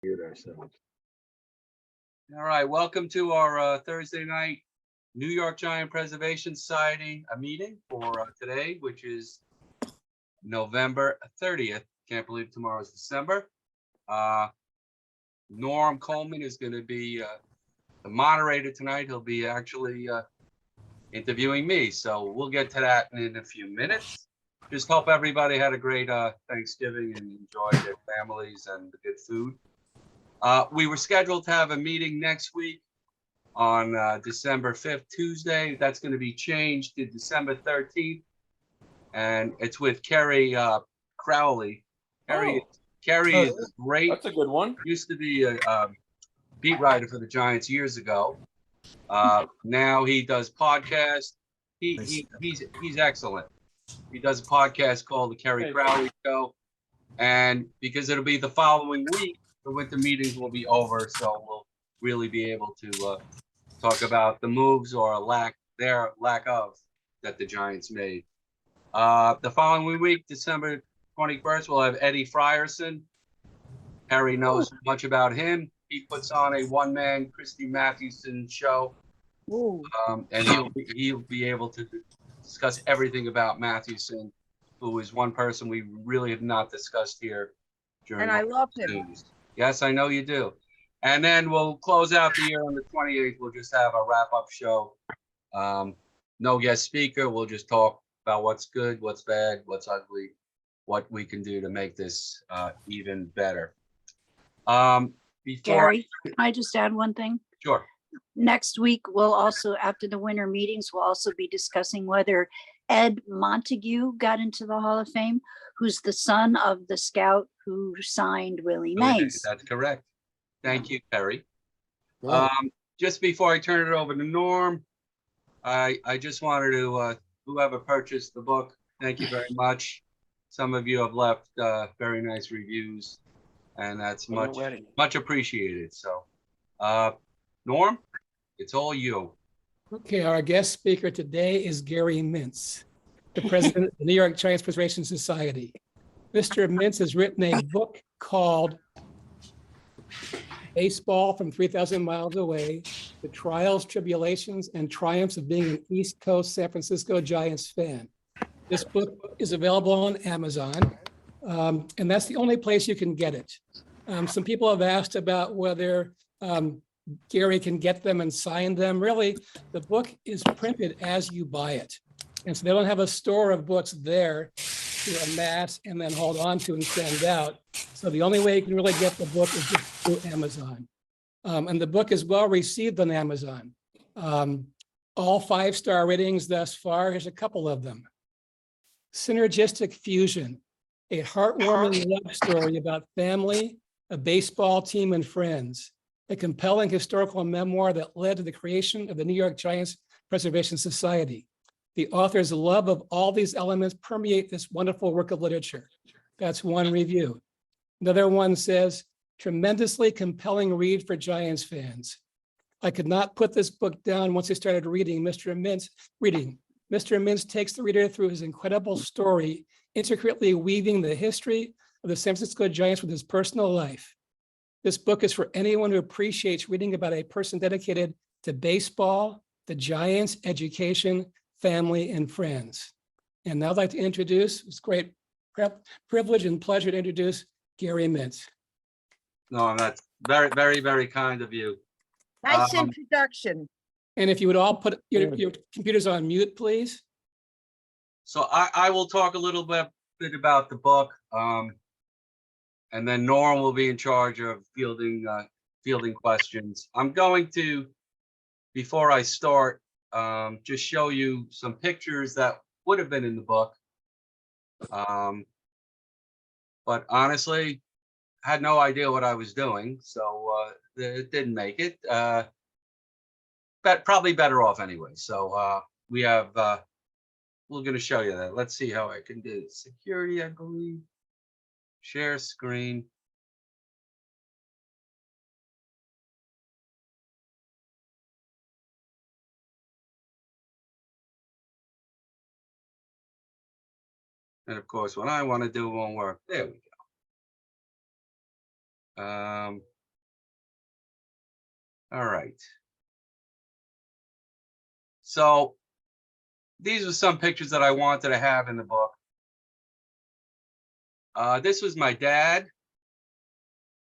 Mute ourselves. All right, welcome to our Thursday night New York Giant Preservation Society meeting for today, which is November 30th. Can't believe tomorrow is December. Norm Coleman is going to be the moderator tonight. He'll be actually interviewing me, so we'll get to that in a few minutes. Just hope everybody had a great Thanksgiving and enjoyed their families and the good food. We were scheduled to have a meeting next week on December 5th, Tuesday. That's going to be changed to December 13th. And it's with Kerry Crowley. Kerry is great. That's a good one. Used to be a beat writer for the Giants years ago. Now he does podcasts. He's excellent. He does a podcast called The Kerry Crowley Show. And because it'll be the following week, the winter meetings will be over, so we'll really be able to talk about the moves or lack of that the Giants made. The following week, December 21st, we'll have Eddie Frierson. Harry knows much about him. He puts on a one-man Christy Mathewson show, and he'll be able to discuss everything about Mathewson, who is one person we really have not discussed here. And I love him. Yes, I know you do. And then we'll close out the year on the 28th. We'll just have a wrap-up show. No guest speaker. We'll just talk about what's good, what's bad, what's ugly, what we can do to make this even better. Gary, can I just add one thing? Sure. Next week, we'll also, after the winter meetings, we'll also be discussing whether Ed Montague got into the Hall of Fame, who's the son of the scout who signed Willie Mays. That's correct. Thank you, Terry. Just before I turn it over to Norm, I just wanted to, whoever purchased the book, thank you very much. Some of you have left very nice reviews, and that's much appreciated. So, Norm, it's all you. Okay, our guest speaker today is Gary Mintz, the president of the New York Giants Preservation Society. Mr. Mintz has written a book called Baseball from 3,000 Miles Away, The Trials, Tribulations, and Triumphs of Being an East Coast San Francisco Giants Fan. This book is available on Amazon, and that's the only place you can get it. Some people have asked about whether Gary can get them and sign them. Really, the book is printed as you buy it. And so they don't have a store of books there to amass and then hold on to and send out. So the only way you can really get the book is just through Amazon. And the book is well received on Amazon. All 5-star ratings thus far. Here's a couple of them. Synergistic Fusion, a heartwarming love story about family, a baseball team, and friends. A compelling historical memoir that led to the creation of the New York Giants Preservation Society. The author's love of all these elements permeate this wonderful work of literature. That's one review. Another one says, tremendously compelling read for Giants fans. I could not put this book down once I started reading Mr. Mintz. Mr. Mintz takes the reader through his incredible story, intricately weaving the history of the San Francisco Giants with his personal life. This book is for anyone who appreciates reading about a person dedicated to baseball, the Giants, education, family, and friends. And now I'd like to introduce, it's great privilege and pleasure to introduce Gary Mintz. No, that's very, very, very kind of you. Nice introduction. And if you would all put your computers on mute, please. So I will talk a little bit about the book. And then Norm will be in charge of fielding questions. I'm going to, before I start, just show you some pictures that would have been in the book. But honestly, I had no idea what I was doing, so it didn't make it. But probably better off anyway. So we have, we're going to show you that. Let's see how I can do it. Security, I believe. Share screen. And of course, when I want to do, it won't work. There we All right. So these are some pictures that I wanted to have in the book. This was my dad,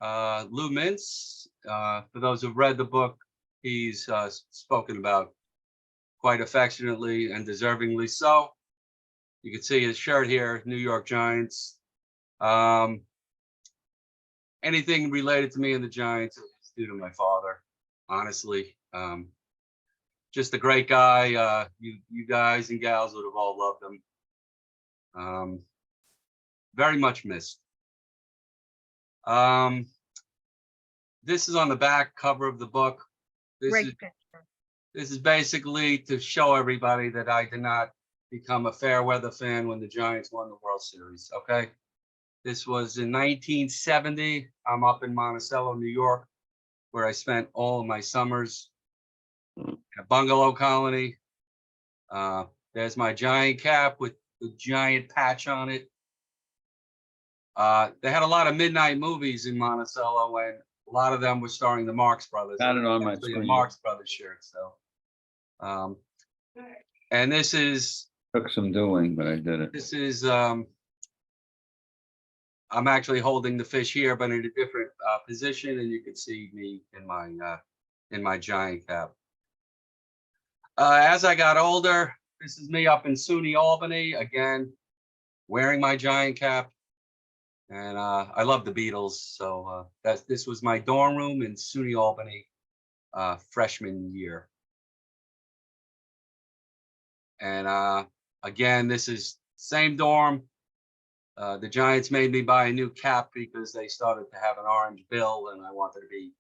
Lou Mintz. For those who've read the book, he's spoken about quite affectionately and deservingly so. You can see his shirt here, New York Giants. Anything related to me and the Giants is due to my father, honestly. Just a great guy. You guys and gals would have all loved him. Very much missed. This is on the back cover of the book. Great picture. This is basically to show everybody that I did not become a fair weather fan when the Giants won the World Series. Okay. This was in 1970. I'm up in Monticello, New York, where I spent all of my summers in a bungalow colony. There's my Giant cap with the giant patch on it. They had a lot of midnight movies in Monticello, and a lot of them were starring the Marx Brothers. Got it on my Actually, a screen. Marx Brothers shirt. So, and this is Took some doing, but I did it. this is I'm actually holding the fish here, but in a different position, and you can see me in my Giant cap. As I got older, this is me up in SUNY Albany again, wearing my Giant cap. And I love the Beatles, so this was my dorm room in SUNY Albany, freshman year. And again, this is same dorm. The Giants made me buy a new cap because they started to have an orange bill, and I wanted to be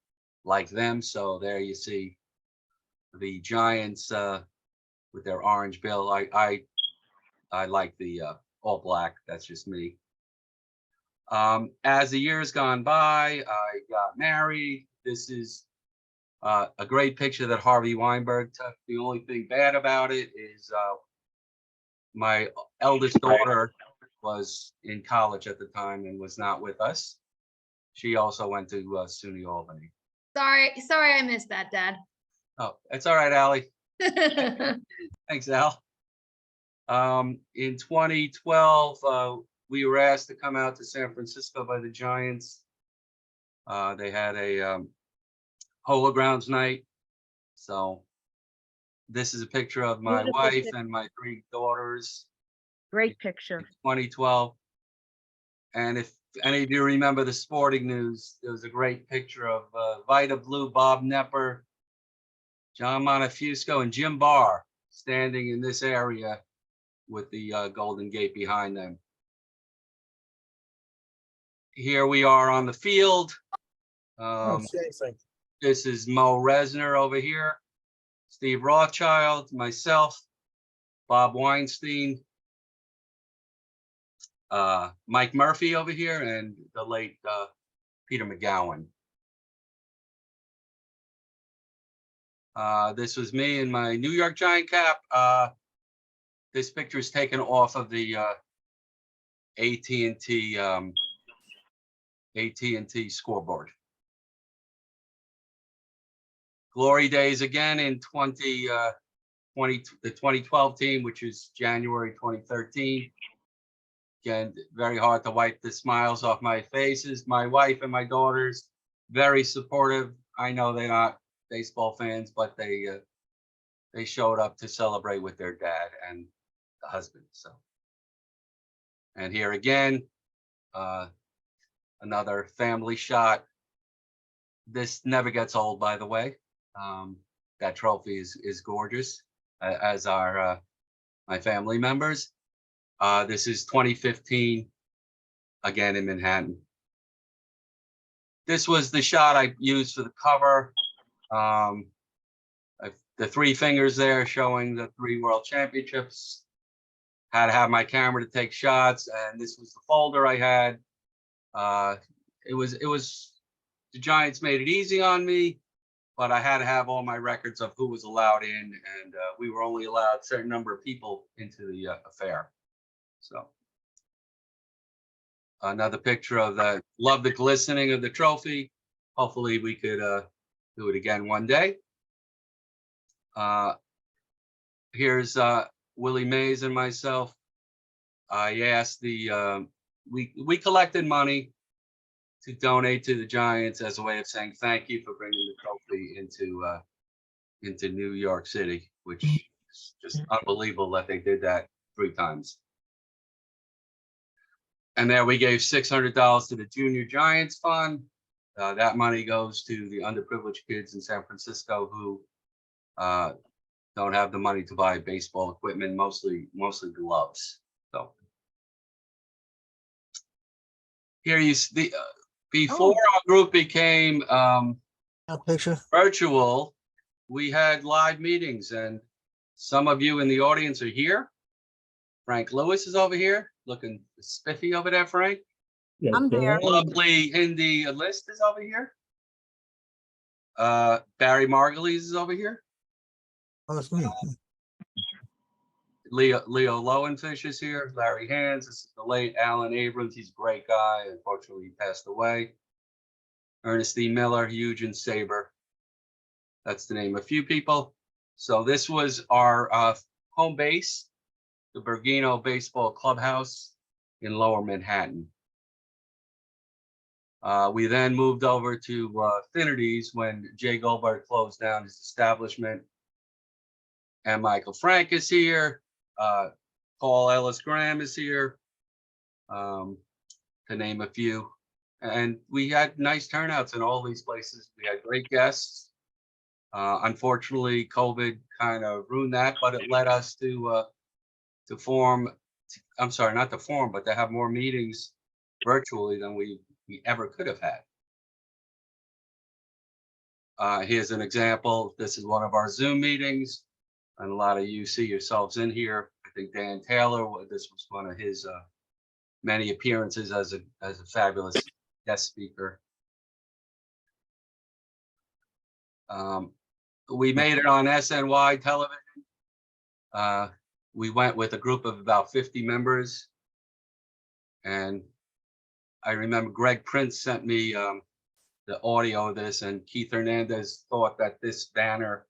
like them. So there you see the Giants with their orange bill. I like the all black. That's just me. As the years gone by, I got married. This is a great picture that Harvey Weinberg took. The only thing bad about it is my eldest daughter was in college at the time and was not with us. She also went to SUNY Albany. Sorry, I missed that, Dad. Oh, it's all right, Allie. Thanks, Al. In 2012, we were asked to come out to San Francisco by the Giants. They had a Polo Grounds night. So this is a picture of my Beautiful wife picture. and my 3 daughters Great in picture. 2012. And if any of you remember the sporting news, there was a great picture of Vita Blue, Bob Nepper, John Monefusco, and Jim Barr standing in this area with the Golden Gate behind them. Here we are on the field. This is Mo Resner over here, Steve Rothschild, myself, Bob Weinstein, Mike Murphy over here, and the late Peter McGowan. This was me in my New York Giant cap. This picture is taken off of the AT&T scoreboard. Glory days again in the 2012 team, which is January 2013. Again, very hard to wipe the smiles off my faces. My wife and my daughters, very supportive. I know they're not baseball fans, but they showed up to celebrate with their dad and the husband. So, and here again, another family shot. This never gets old, by the way. That trophy is gorgeous, as are my family members. This is 2015, again in Manhattan. This was the shot I used for the cover. The 3 fingers there showing the 3 world championships. Had to have my camera to take shots, and this was the folder I had. It was the Giants made it easy on me, but I had to have all my records of who was allowed in, and we were only allowed a certain number of people into the affair. So Another picture of the, love the glistening of the trophy. Hopefully we could do it again one day. Here's Willie Mays and myself. I asked we collected money to donate to the Giants as a way of saying thank you for bringing the trophy into New York City, which is just unbelievable that they did that 3 times. And there we gave $600 to the Junior Giants Fund. That money goes to the underprivileged kids in San Francisco who don't have the money to buy baseball equipment, mostly gloves. So here you see, before our group became virtual, we had live meetings, and some of you in the audience are here. Frank Lewis is over here, looking spiffy over there, Frank. I'm there. Lovely Hindi list is over here. Barry Margulies is over here. Oh, that's me. Leo Lowenfish is here. Larry Hands. This is the late Alan Abrams. He's a great guy. Unfortunately, he passed away. Ernestine Miller, Eugen Saber. That's the name of a few people. So this was our home base, the Bergino Baseball Clubhouse in Lower Manhattan. We then moved over to Affinities when Jay Goldberg closed down his establishment. And Michael Frank is here. Paul Ellis Graham is here, to name a few. And we had nice turnouts in all these places. We had great guests. Unfortunately, COVID kind of ruined that, but it led us to form, I'm sorry, not to form, but to have more meetings virtually than we ever could have had. Here's an example. This is one of our Zoom meetings, and a lot of you see yourselves in here. I think Dan Taylor, this was one of his many appearances as a fabulous guest speaker. We made it on SNY television. We went with a group of about 50 members. And I remember Greg Prince sent me the audio of this, and Keith Hernandez thought that this banner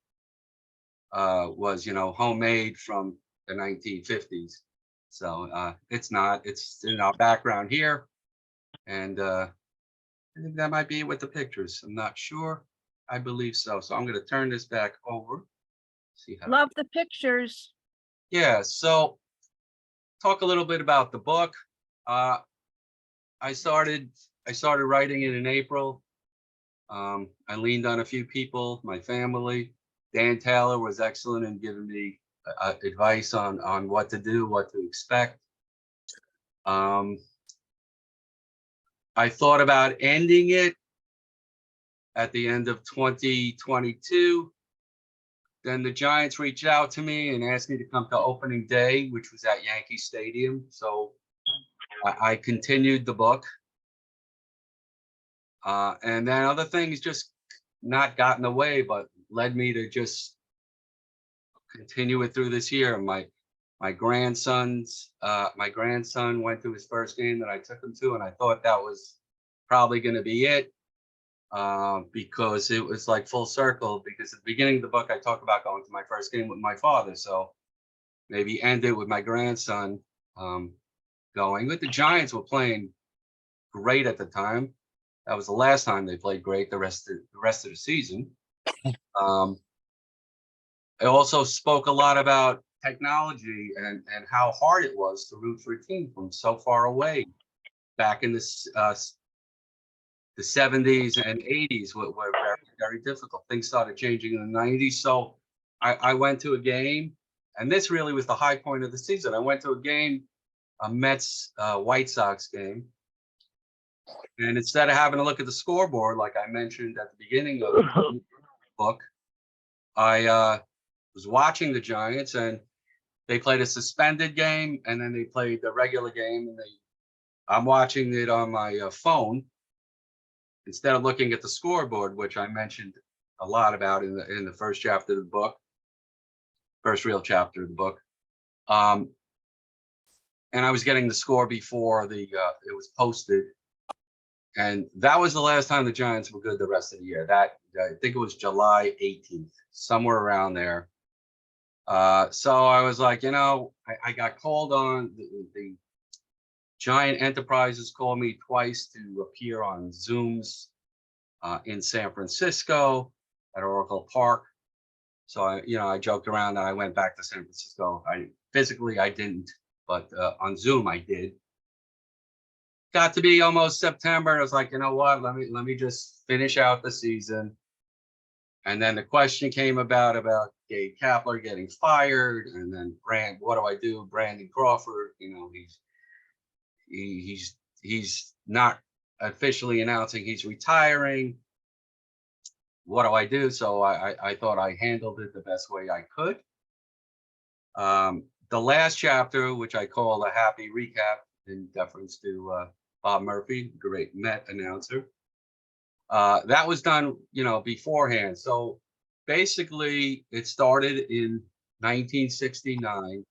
was, homemade from the 1950s. So it's not. It's in our background here. And I think that might be it with the pictures. I'm not sure. I believe so. So I'm going to turn this back over. See how. Love the pictures. Yeah. So talk a little bit about the book. I started writing it in April. I leaned on a few people, my family. Dan Taylor was excellent in giving me advice on what to do, what to expect. I thought about ending it at the end of 2022. Then the Giants reached out to me and asked me to come to opening day, which was at Yankee Stadium. So I continued the book. And then other things just not got in the way, but led me to just continue it through this year. My grandson went to his first game that I took him to, and I thought that was probably going to be it, because it was like full circle. Because at the beginning of the book, I talk about going to my first game with my father. So maybe end it with my grandson going. But the Giants were playing great at the time. That was the last time they played great. The rest of the season. I also spoke a lot about technology and how hard it was to root for a team from so far away. Back in the 70s and 80s were very, very difficult. Things started changing in the 90s. So I went to a game, and this really was the high point of the season. I went to a game, a Mets White Sox game. And instead of having to look at the scoreboard, like I mentioned at the beginning of the book, I was watching the Giants, and they played a suspended game, and then they played the regular game. And I'm watching it on my phone instead of looking at the scoreboard, which I mentioned a lot about in the first chapter of the book, first real chapter of the book. and I was getting the score before it was posted. And that was the last time the Giants were good the rest of the year. I think it was July 18th, somewhere around there. So I was like, I got called on. The Giant Enterprises called me twice to appear on Zooms in San Francisco at Oracle Park. So I joked around that I went back to San Francisco. I didn't, but on Zoom I did. Got to be almost September, and I was like, you know what? Let me just finish out the season. And then the question came about Gabe Kapler getting fired, and then what do I do? Brandon Crawford, he's not officially announcing he's retiring. What do I do? So I thought I handled it the best way I could. The last chapter, which I call a happy recap in deference to Bob Murphy, great Met announcer, that was done, beforehand. So basically, it started in 1969,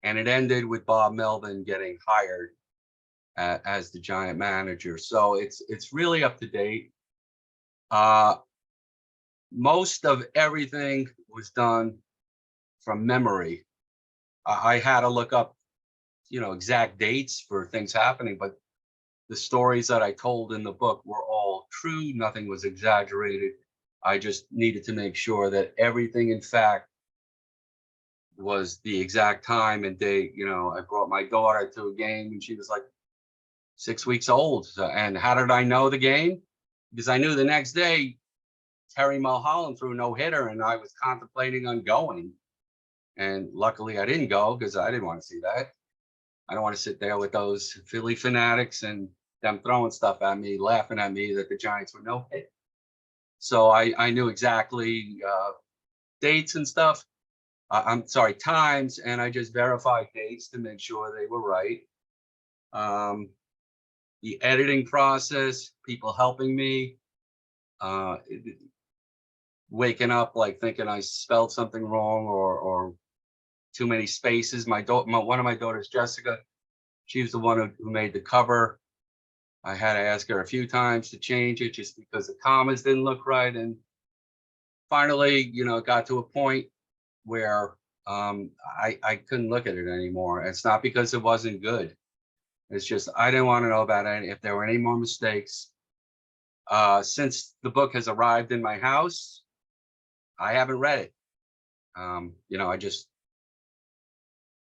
and it ended with Bob Melvin getting hired as the Giant manager. So it's really up to date. Most of everything was done from memory. I had to look up, exact dates for things happening, but the stories that I told in the book were all true. Nothing was exaggerated. I just needed to make sure that everything, in fact, was the exact time and date. I brought my daughter to a game when she was like 6 weeks old. And how did I know the game? Because I knew the next day Terry Mulholland threw a no-hitter, and I was contemplating on going. And luckily I didn't go because I didn't want to see that. I don't want to sit there with those Philly fanatics and them throwing stuff at me, laughing at me that the Giants were no hit. So I knew exactly dates and stuff. I'm sorry, times, and I just verified dates to make sure they were right. The editing process, people helping me, waking up like thinking I spelled something wrong or too many spaces. One of my daughters, Jessica, she was the one who made the cover. I had to ask her a few times to change it just because the commas didn't look right. And finally, it got to a point where I couldn't look at it anymore. It's not because it wasn't good. It's just I didn't want to know about it if there were any more mistakes. Since the book has arrived in my house, I haven't read it.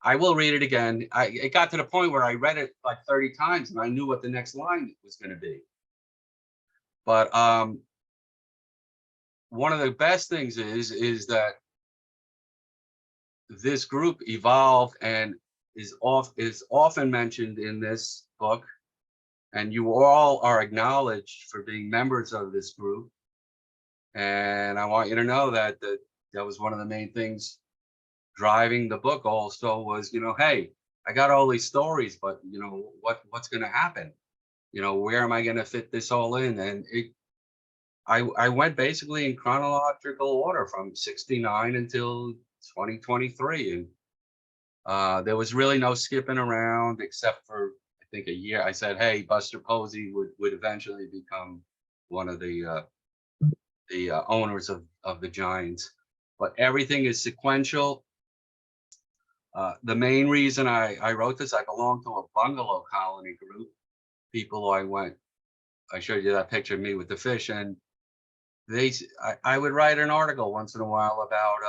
I will read it again. It got to the point where I read it like 30 times and I knew what the next line was going to be. But one of the best things is that this group evolved and is often mentioned in this book, and you all are acknowledged for being members of this group. And I want you to know that that was one of the main things driving the book also was, hey, I got all these stories, but what's going to happen? Where am I going to fit this all in? And I went basically in chronological order from 69 until 2023. And there was really no skipping around except for, I think, a year. I said, hey, Buster Posey would eventually become one of the owners of the Giants. But everything is sequential. The main reason I wrote this, I belong to a bungalow colony group. People I showed you that picture of me with the fish, and I would write an article once in a while about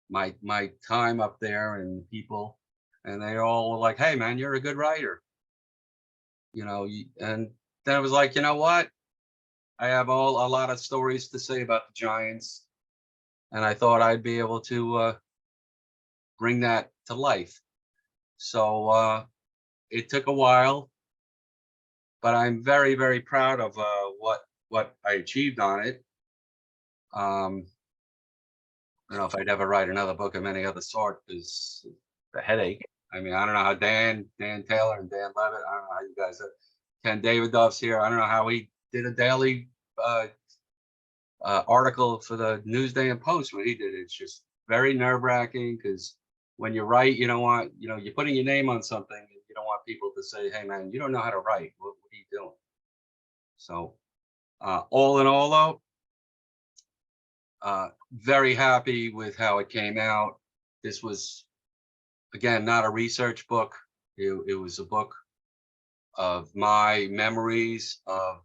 my time up there and people, and they all were like, hey man, you're a good writer. And then I was like, you know what? I have a lot of stories to say about the Giants, and I thought I'd be able to bring that to life. So it took a while, but I'm very, very proud of what I achieved on it. I don't know if I'd ever write another book of any other sort because the headache. I mean, I don't know how Dan Taylor and Dan Levitt, I don't know how you guys are. Ken Davidoff's here. I don't know how he did a daily article for the Newsday and Post when he did it. It's just very nerve-wracking because when you write, you don't want, you're putting your name on something. And you don't want people to say, hey, man, you don't know how to write. What are you doing? So all in all, though, very happy with how it came out. This was, again, not a research book. It was a book of my memories of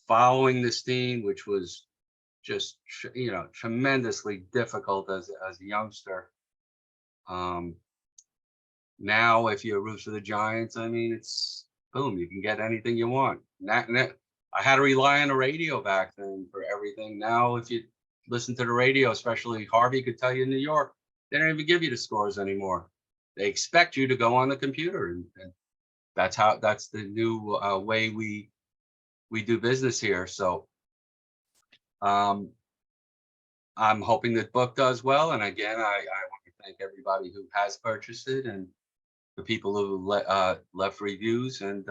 following this team, which was just, tremendously difficult as a youngster. Now, if you root for the Giants, I mean, it's boom, you can get anything you want. I had to rely on the radio back then for everything. Now, if you listen to the radio, especially Harvey could tell you in New York, they don't even give you the scores anymore. They expect you to go on the computer, and that's the new way we do business here. So I'm hoping the book does well. And again, I want to thank everybody who has purchased it and the people who left reviews. And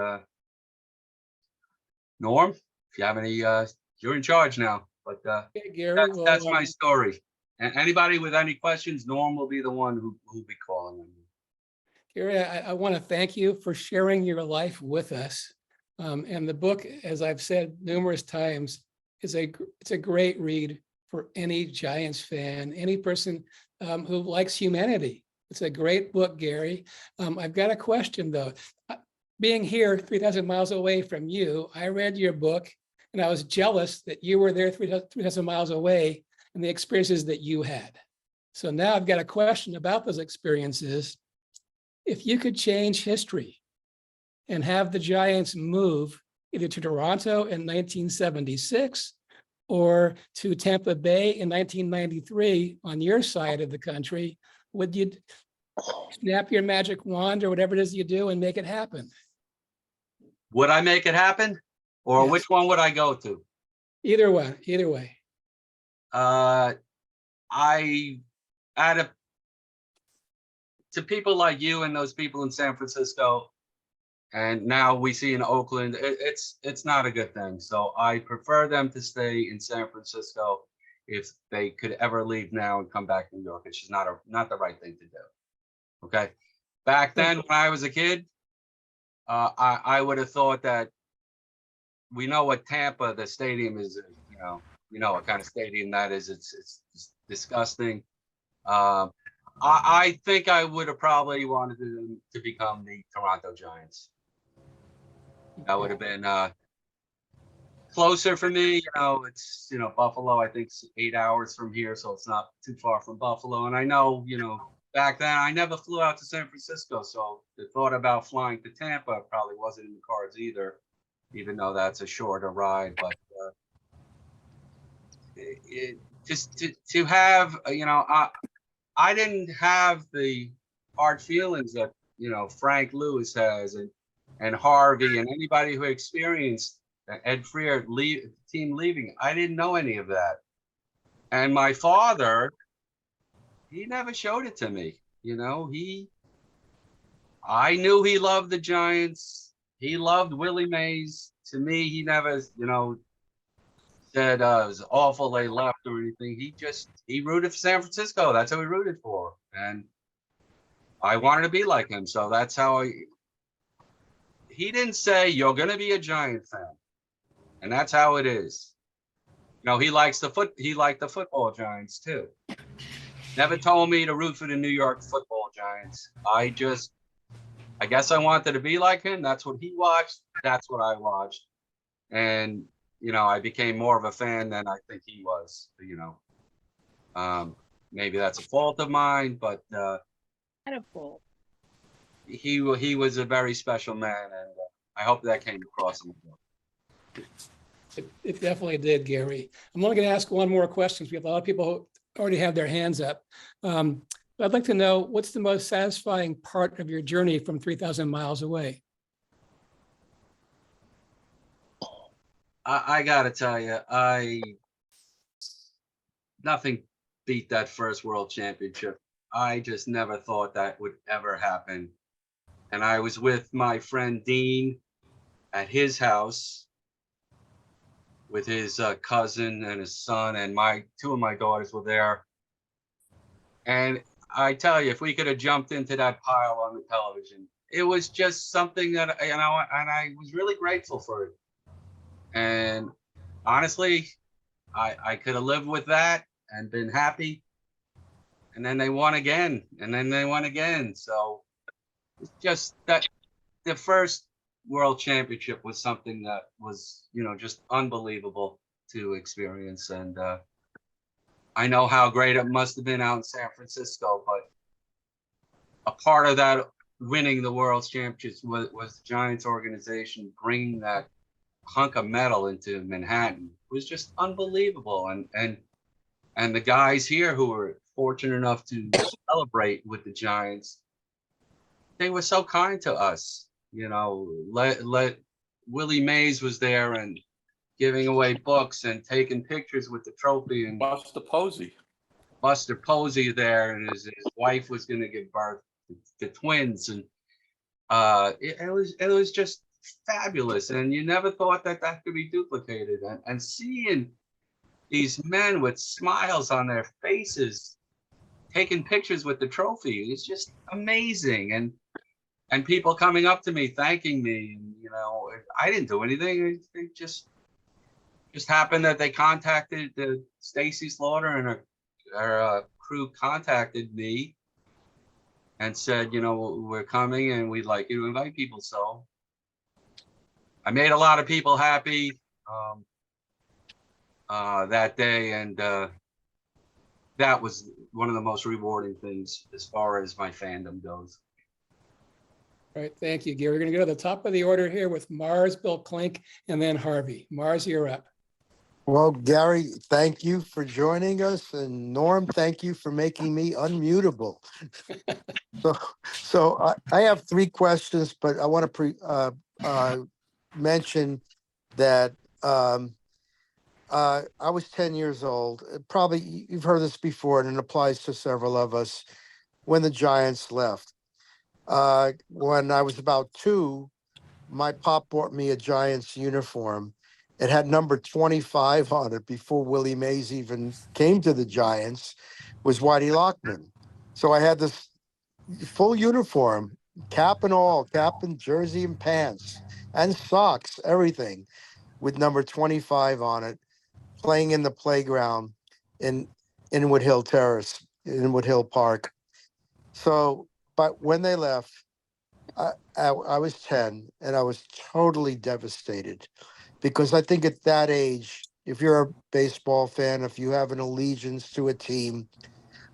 Norm, if you have any, you're in charge now. But Okay, Gary, that's my story. And anybody with any questions, Norm will be the one who'll be calling them. Gary, I want to thank you for sharing your life with us. And the book, as I've said numerous times, it's a great read for any Giants fan, any person who likes humanity. It's a great book, Gary. I've got a question, though. Being here 3,000 miles away from you, I read your book, and I was jealous that you were there 3,000 miles away and the experiences that you had. So now I've got a question about those experiences. If you could change history and have the Giants move either to Toronto in 1976 or to Tampa Bay in 1993 on your side of the country, would you snap your magic wand or whatever it is you do and make it happen? Would I make it happen? Or Yes. which one would I go to? Either one, either way. To people like you and those people in San Francisco, and now we see in Oakland, it's not a good thing. So I prefer them to stay in San Francisco if they could ever leave now and come back to New York. It's just not the right thing to do. Okay. Back then, when I was a kid, I would have thought that we know what Tampa, the stadium is, you know what kind of stadium that is. It's disgusting. I think I would have probably wanted to become the Toronto Giants. That would have been closer for me. It's, Buffalo, I think, 8 hours from here, so it's not too far from Buffalo. And I know, back then I never flew out to San Francisco, so the thought about flying to Tampa probably wasn't in the cards either, even though that's a shorter ride. But just to have, I didn't have the hard feelings that, Frank Lewis has and Harvey and anybody who experienced Ed Freer team leaving. I didn't know any of that. And my father, he never showed it to me. I knew he loved the Giants. He loved Willie Mays. To me, he never, said it was awful they left or anything. He rooted for San Francisco. That's who he rooted for. And I wanted to be like him. So that's how he didn't say, you're going to be a Giant fan. And that's how it is. He liked the football Giants too. Never told me to root for the New York football Giants. I guess I wanted to be like him. That's what he watched. That's what I watched. And, I became more of a fan than I think he was, maybe that's a fault of mine, but he was a very special man. And I hope that came across in the book. It definitely did, Gary. I'm only going to ask one more question because we have a lot of people who already have their hands up. I'd like to know, what's the most satisfying part of your journey from 3,000 miles away? I gotta tell you, nothing beat that first World Championship. I just never thought that would ever happen. And I was with my friend Dean at his house with his cousin and his son, and two of my daughters were there. And I tell you, if we could have jumped into that pile on the television, it was just something that, and I was really grateful for it. And honestly, I could have lived with that and been happy. And then they won again, and then they won again. So it's just that the first world championship was something that was, just unbelievable to experience. And I know how great it must have been out in San Francisco, but a part of that winning the world championships was the Giants organization bringing that hunk of metal into Manhattan. It was just unbelievable. And the guys here who were fortunate enough to celebrate with the Giants, they were so kind to us. Let Willie Mays was there and giving away books and taking pictures with the trophy, and Buster Posey there, and his wife was going to give birth to twins, and it was just fabulous, and you never thought that could be duplicated, and seeing these men with smiles on their faces taking pictures with the trophy is just amazing, and people coming up to me thanking me, and I didn't do anything. It just happened that they contacted Stacy Slaughter, and our crew contacted me and said, we're coming and we'd like you to invite people. So I made a lot of people happy that day, and that was one of the most rewarding things as far as my fandom goes. All right, thank you, Gary. We're going to go to the top of the order here with Mars, Bill Klink, and then Harvey. Mars, you're up. Well, Gary, thank you for joining us, and Norm, thank you for making me unmutable. So I have three questions, but I want to mention that I was 10 years old. Probably you've heard this before, and it applies to several of us. When the Giants left, when I was about 2, my pop bought me a Giants uniform. It had number 25 on it before Willie Mays even came to the Giants, was Whitey Lockman. So I had this full uniform, cap and jersey and pants and socks, everything with number 25 on it, playing in the playground in Inwood Hill Terrace, Inwood Hill Park. So, but when they left, I was 10 and I was totally devastated, because I think at that age, if you're a baseball fan, if you have an allegiance to a team,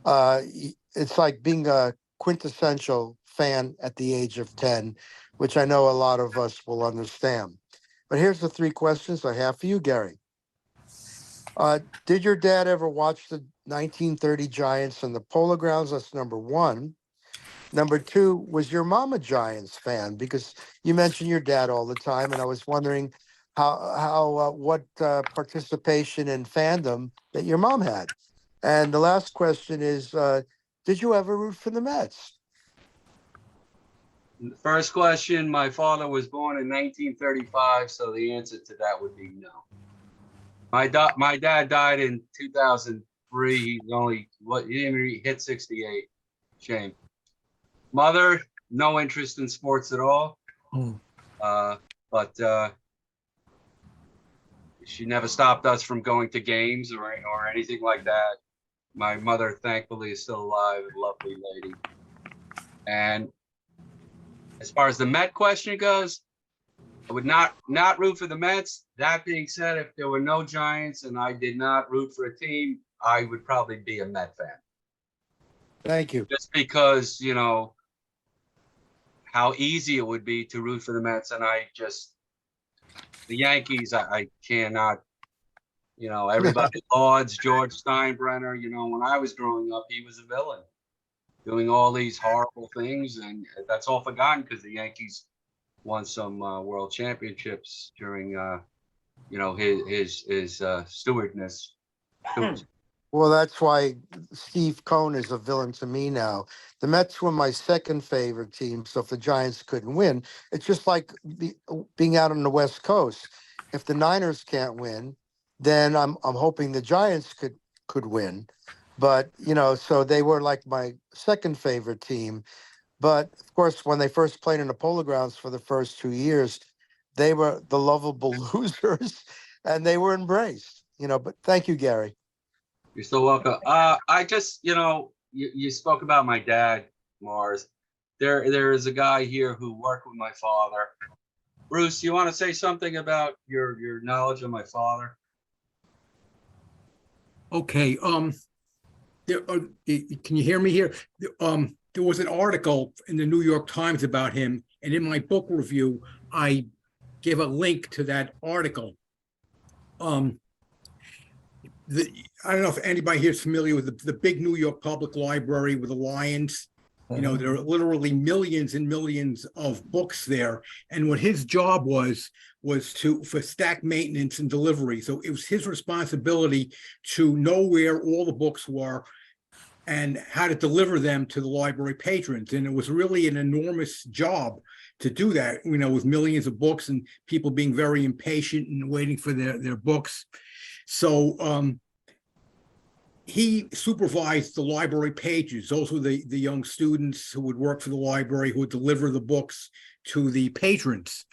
it's like being a quintessential fan at the age of 10, which I know a lot of us will understand. But here's the three questions I have for you, Gary. Did your dad ever watch the 1930 Giants in the Polo Grounds? That's number one. Number two, was your mom a Giants fan? Because you mentioned your dad all the time, and I was wondering what participation in fandom that your mom had. And the last question is, did you ever root for the Mets? First question, my father was born in 1935, so the answer to that would be no. My dad died in 2003. He didn't even hit 68. Shame. Mother, no interest in sports at all. But she never stopped us from going to games or anything like that. My mother, thankfully, is still alive, a lovely lady. And as far as the Met question goes, I would not root for the Mets. That being said, if there were no Giants and I did not root for a team, I would probably be a Met fan. Thank you. Just because, how easy it would be to root for the Mets, and the Yankees, I cannot, everybody lauds George Steinbrenner. When I was growing up, he was a villain, doing all these horrible things, and that's all forgotten because the Yankees won some world championships during, his stewardness. Well, that's why Steve Cohn is a villain to me now. The Mets were my second favorite team, so if the Giants couldn't win, it's just like being out on the West Coast. If the Niners can't win, then I'm hoping the Giants could win. But, so they were like my second favorite team. But of course, when they first played in the Polo Grounds for the first 2 years, they were the lovable losers and they were embraced, but thank you, Gary. You're so welcome. I just, you spoke about my dad, Mars. There is a guy here who worked with my father. Bruce, you want to say something about your knowledge of my father? Okay. Can you hear me here? There was an article in the New York Times about him, and in my book review, I gave a link to that article. I don't know if anybody here is familiar with the big New York Public Library with the Lions. There are literally millions and millions of books there. And what his job was for stack maintenance and delivery. So it was his responsibility to know where all the books were and how to deliver them to the library patrons. And it was really an enormous job to do that, with millions of books and people being very impatient and waiting for their books. So he supervised the library pages. Those were the young students who would work for the library, who would deliver the books to the patrons.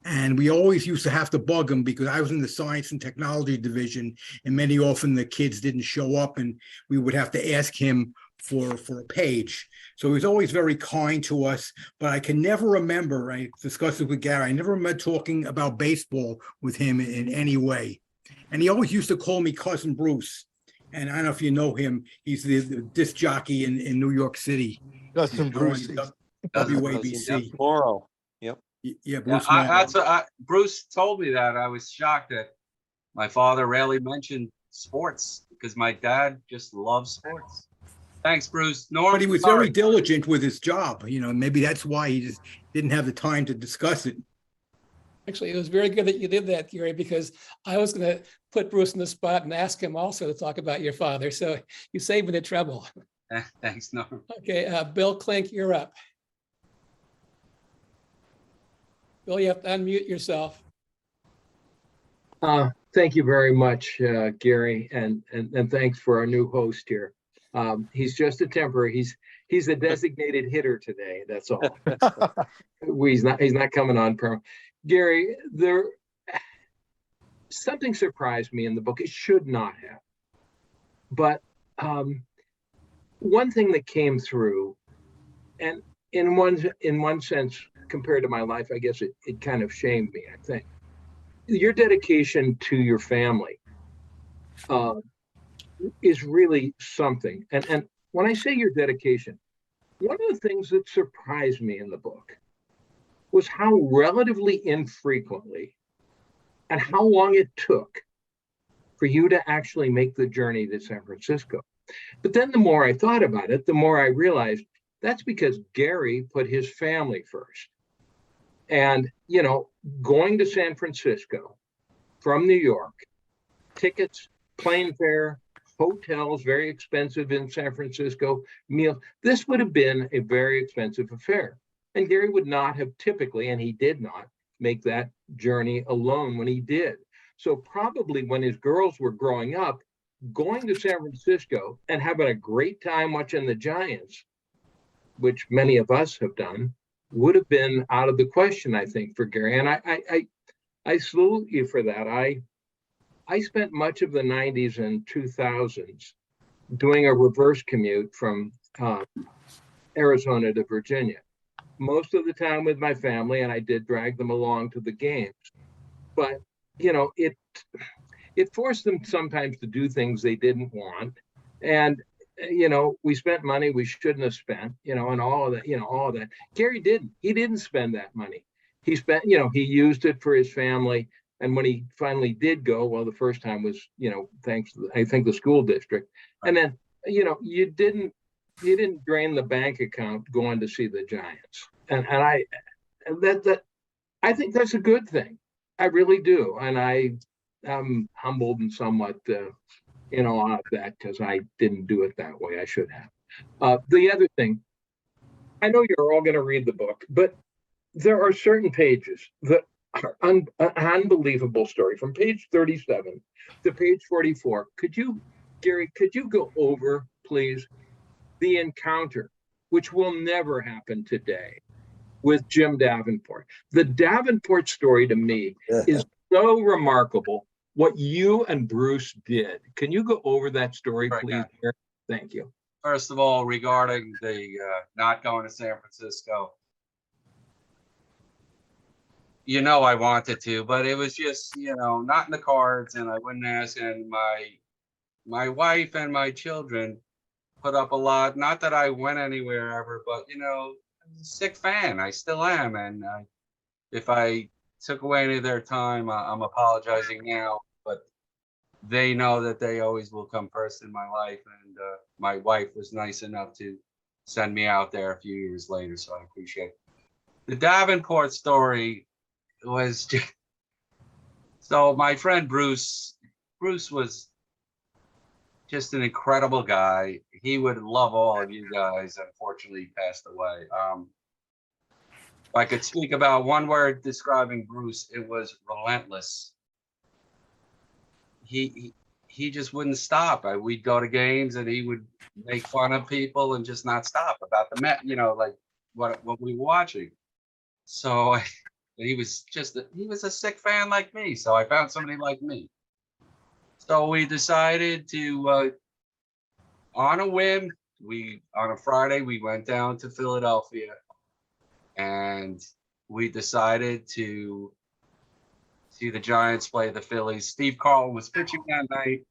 And we always used to have to bug him because I was in the science and technology division, and many often the kids didn't show up and we would have to ask him for a page. So he was always very kind to us, but I can never remember, I discussed it with Gary, I never remember talking about baseball with him in any way. And he always used to call me Cousin Bruce. And I don't know if you know him. He's the disc jockey in New York City. Cousin Bruce. WABC. Morrow. Yep. Yeah, Bruce. Bruce told me that. I was shocked that my father rarely mentioned sports because my dad just loves sports. Thanks, Bruce. Norm, but he was very diligent with his job. Maybe that's why he just didn't have the time to discuss it. Actually, it was very good that you did that, Gary, because I was going to put Bruce in the spot and ask him also to talk about your father. So you saved me the trouble. Thanks, Norm. Okay, Bill Klink, you're up. Bill, you have to unmute yourself. Thank you very much, Gary, and thanks for our new host here. He's just a temporary. He's a designated hitter today. That's all. He's not coming on permanent. Gary, something surprised me in the book. It should not have, but one thing that came through, and in one sense, compared to my life, I guess it kind of shamed me. I think your dedication to your family is really something. And when I say your dedication, one of the things that surprised me in the book was how relatively infrequently and how long it took for you to actually make the journey to San Francisco. But then the more I thought about it, the more I realized that's because Gary put his family first. And, going to San Francisco from New York, tickets, plane fare, hotels, very expensive in San Francisco, meals, this would have been a very expensive affair. And Gary would not have typically, and he did not, make that journey alone when he did. So probably when his girls were growing up, going to San Francisco and having a great time watching the Giants, which many of us have done, would have been out of the question, I think, for Gary. And I salute you for that. I spent much of the 90s and 2000s doing a reverse commute from Arizona to Virginia. Most of the time with my family, and I did drag them along to the games. But, it forced them sometimes to do things they didn't want. And, we spent money we shouldn't have spent, and all of that, Gary didn't. He didn't spend that money. He spent, he used it for his family. And when he finally did go, well, the first time was, thanks to, I think, the school district. And then, you didn't drain the bank account going to see the Giants. And I think that's a good thing. I really do. And I'm humbled and somewhat, out of that because I didn't do it that way. I should have. The other thing, I know you're all going to read the book, but there are certain pages that are an unbelievable story from page 37 to page 44. Gary, could you go over please, the encounter, which will never happen today, with Jim Davenport. The Davenport story to me is so remarkable. What you and Bruce did. Can you go over that story, Right, please? yeah. Thank you. First of all, regarding the not going to San Francisco, I wanted to, but it was just, not in the cards, and I wouldn't ask. And my wife and my children put up a lot. Not that I went anywhere ever, but I was a sick fan. I still am, and if I took away any of their time, I'm apologizing now. But they know that they always will come first in my life, and my wife was nice enough to send me out there a few years later, so I appreciate it. The Davenport story was just, so my friend Bruce was just an incredible guy. He would love all of you guys. Unfortunately, he passed away. If I could speak about one word describing Bruce, it was relentless. He just wouldn't stop. We'd go to games and he would make fun of people and just not stop about the Met, like what we were watching. So he was a sick fan like me. So I found somebody like me. So we decided to, on a whim, on a Friday, we went down to Philadelphia and we decided to see the Giants play the Phillies. Steve Carlton was pitching that night.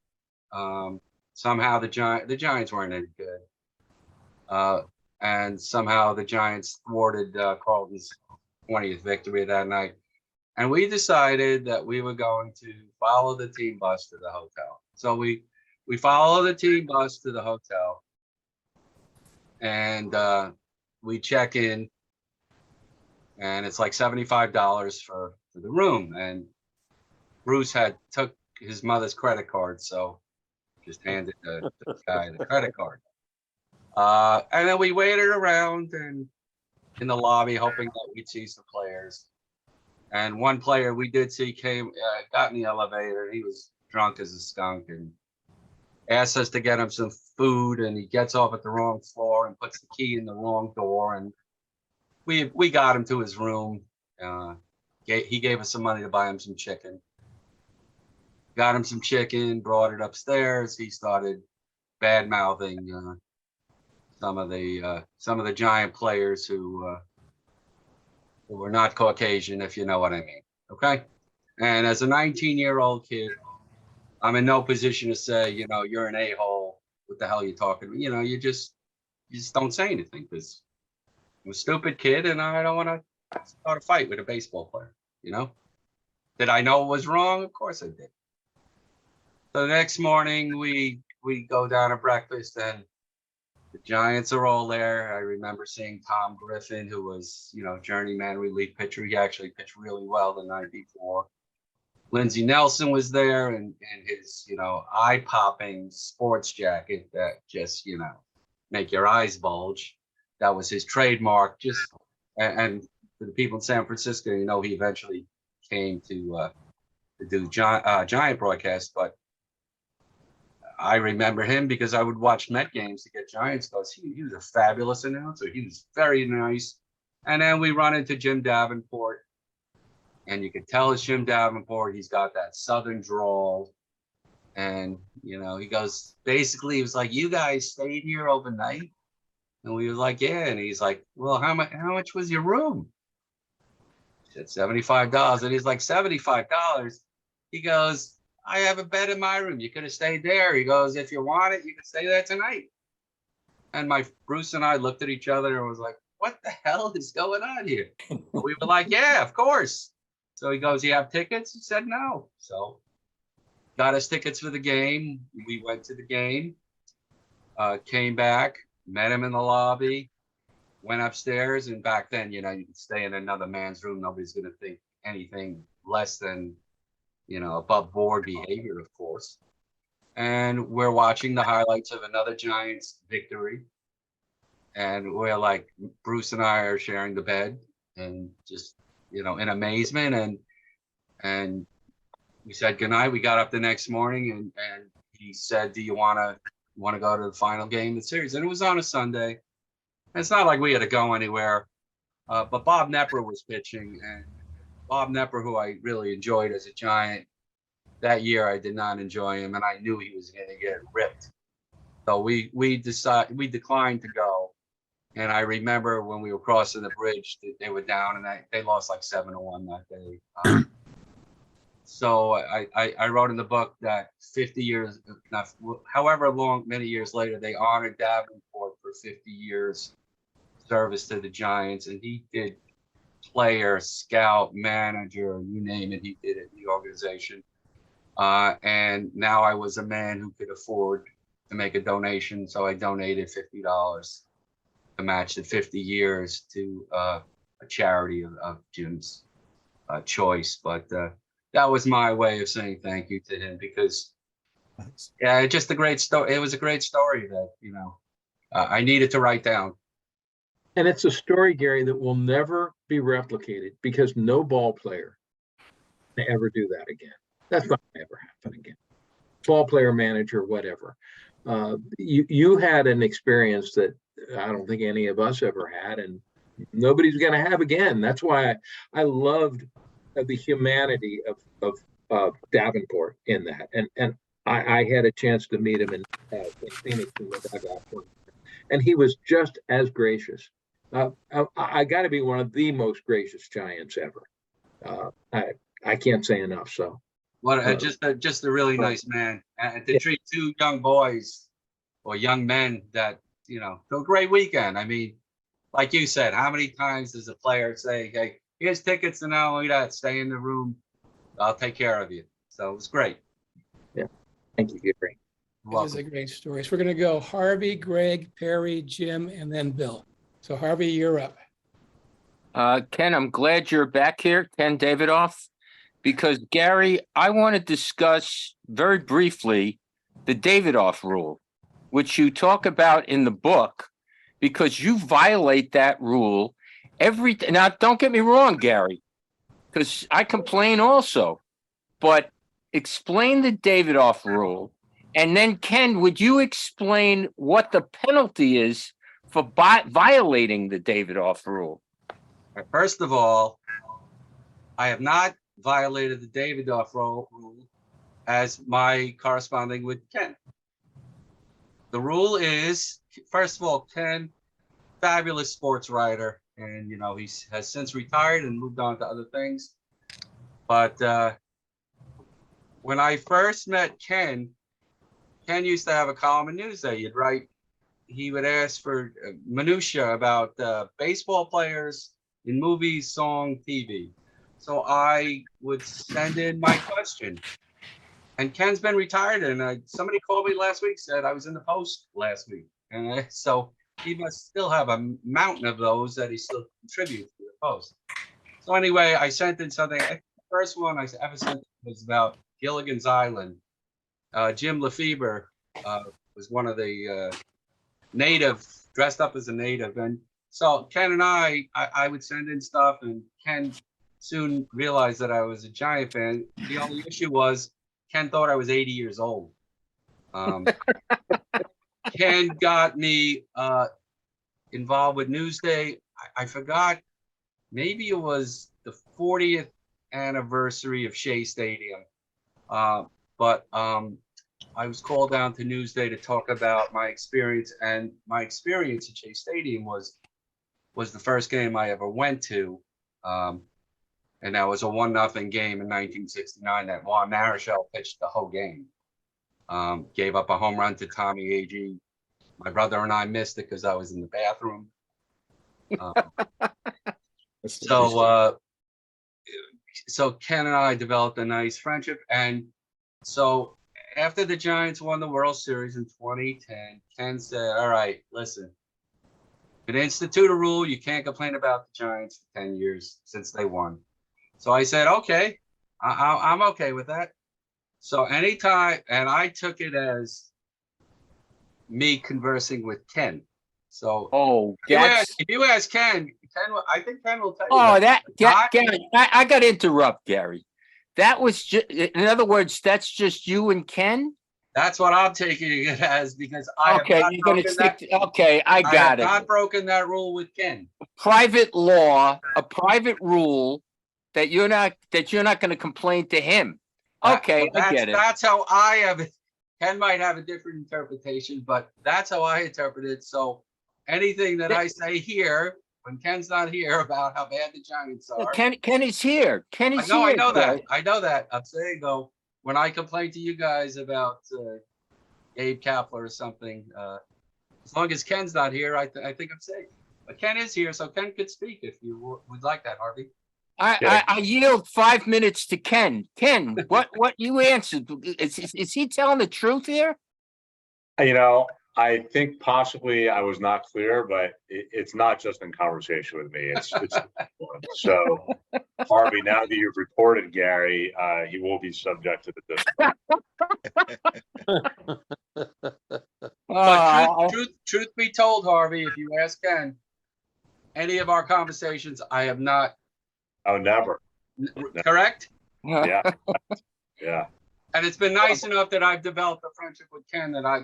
Somehow the Giants weren't any good. And somehow the Giants thwarted Carlton's 20th victory that night. And we decided that we were going to follow the team bus to the hotel. So we follow the team bus to the hotel, and we check in, and it's like $75 for the room. And Bruce took his mother's credit card, so just handed the guy the credit card. And then we waited around and in the lobby, hoping that we'd see some players. And one player we did see got in the elevator. He was drunk as a skunk and asked us to get him some food. And he gets off at the wrong floor and puts the key in the wrong door. And we got him to his room. He gave us some money to buy him some chicken. Got him some chicken, brought it upstairs. He started bad mouthing some of the Giant players who were not Caucasian, if you know what I mean. Okay. And as a 19-year-old kid, I'm in no position to say, you're an a-hole. What the hell are you talking about? You just don't say anything because I'm a stupid kid and I don't want to start a fight with a baseball player. Did I know it was wrong? Of course I did. So the next morning we go down to breakfast and the Giants are all there. I remember seeing Tom Griffin, who was, journeyman relief pitcher. He actually pitched really well the night before. Lindsey Nelson was there and his, eye-popping sports jacket that just, make your eyes bulge. That was his trademark. And for the people in San Francisco, he eventually came to do Giant broadcast, but I remember him because I would watch Met games to get Giants goals. He was a fabulous announcer. He was very nice. And then we run into Jim Davenport, and you could tell it's Jim Davenport. He's got that Southern drawl. And, he goes, basically, he was like, you guys stayed here overnight? And we were like, yeah. And he's like, well, how much was your room? I said, $75. And he's like, $75? He goes, I have a bed in my room. You could have stayed there. He goes, if you want it, you can stay there tonight. And Bruce and I looked at each other and was like, what the hell is going on here? We were like, yeah, of course. So he goes, you have tickets? He said, no. So got us tickets for the game. We went to the game, came back, met him in the lobby, went upstairs. And back then, you could stay in another man's room. Nobody's going to think anything less than above board behavior, of course. And we're watching the highlights of another Giants victory. And we're like, Bruce and I are sharing the bed and just, in amazement. And we said goodnight. We got up the next morning and he said, do you want to want to go to the final game of the series. And it was on a Sunday. And it's not like we had to go anywhere. But Bob Nepper was pitching, and Bob Nepper, who I really enjoyed as a Giant, that year I did not enjoy him, and I knew he was going to get ripped. So we declined to go. And I remember when we were crossing the bridge, they were down, and they lost like 7-1 that day. So I wrote in the book that 50 years, however long, many years later, they honored Davenport for 50 years service to the Giants, and he did player, scout, manager, you name it, he did it in the organization. And now I was a man who could afford to make a donation, so I donated $50 to match the 50 years to a charity of Jim's choice. But that was my way of saying thank you to him, because yeah, just a great story. It was a great story that, you know, I needed to write down. And it's a story, Gary, that will never be replicated, because no ball player can ever do that again. That's not going to ever happen again. Ball player, manager, whatever. You had an experience that I don't think any of us ever had, and nobody's going to have again. That's why I loved the humanity of Davenport in that. And I had a chance to meet him in Phoenix in the dugout, and he was just as gracious. I got to be one of the most gracious Giants ever. I can't say enough. So, what just a really nice man, and to treat two young boys or young men that, you know, to a great weekend. I mean, like you said, how many times does a player say, "Hey, here's tickets, and not only that, stay in the room. I'll take care of you." So it was great. Yeah, thank you, Gary. This is a great story. So we're going to go Harvey, Greg, Perry, Jim, and then Bill. So Harvey, you're up. Ken, I'm glad you're back here, Ken Davidoff, because Gary, I want to discuss very briefly the Davidoff rule, which you talk about in the book, because you violate that rule now, don't get me wrong, Gary, because I complain also, but explain the Davidoff rule. And then, Ken, would you explain what the penalty is for violating the Davidoff rule? First of all, I have not violated the Davidoff rule as my corresponding with Ken. The rule is, first of all, Ken, fabulous sports writer, and you know, he has since retired and moved on to other things. But when I first met Ken used to have a column in Newsday. He would ask for minutia about baseball players in movies, song, TV. So I would send in my question. And Ken's been retired, and somebody called me last week, said I was in the Post last week. And so he must still have a mountain of those that he still contributes to the Post. So anyway, I sent in something. The first one I ever sent was about Gilligan's Island. Jim Lefebvre was one of the native, dressed up as a native. And so Ken and I would send in stuff, and Ken soon realized that I was a Giant fan. The only issue was Ken thought I was 80 years old. Ken got me involved with Newsday. I forgot, maybe it was the 40th anniversary of Shea Stadium. But I was called down to Newsday to talk about my experience, and my experience at Shea Stadium was the first game I ever went to. And that was a 1-0 game in 1969 that Juan Marichal pitched the whole game. Gave up a home run to Tommy Agee. My brother and I missed it because I was in the bathroom. So Ken and I developed a nice friendship. And so after the Giants won the World Series in 2010, Ken said, all right, listen, to institute a rule, you can't complain about the Giants for 10 years since they won. So I said, okay, I'm okay with that. So anytime, and I took it as me conversing with Ken. So if you ask Ken, I think Ken will tell you. Gary, I got to interrupt, Gary. That was just, in other words, that's just you and Ken? That's what I'm taking it as, because I have Okay, not you're gonna broken stick, that. okay, I I have got it. not broken that rule with Ken. Private law, a private rule that you're not gonna complain to him. Okay, I get it. That's how I have it. Ken might have a different interpretation, but that's how I interpret it. So anything that I say here, when Ken's not here, about how bad the Giants are. Ken is here. Ken is here. I know that. Gary. I know that. I'm saying though, when I complain to you guys about Gabe Kapler or something, as long as Ken's not here, I think I'm safe. But Ken is here, so Ken could speak if you would like that, Harvey. I yield 5 minutes to Ken. Ken, what you answered? Is he telling the truth here? You know, I think possibly I was not clear, but it's not just in conversation with me. It's so Harvey, now that you've reported Gary, he will be subject to the discipline. But truth be told, Harvey, if you ask Ken, any of our conversations, I have not. Oh, never. Correct? Yeah. Yeah. And it's been nice enough that I've developed a friendship with Ken that I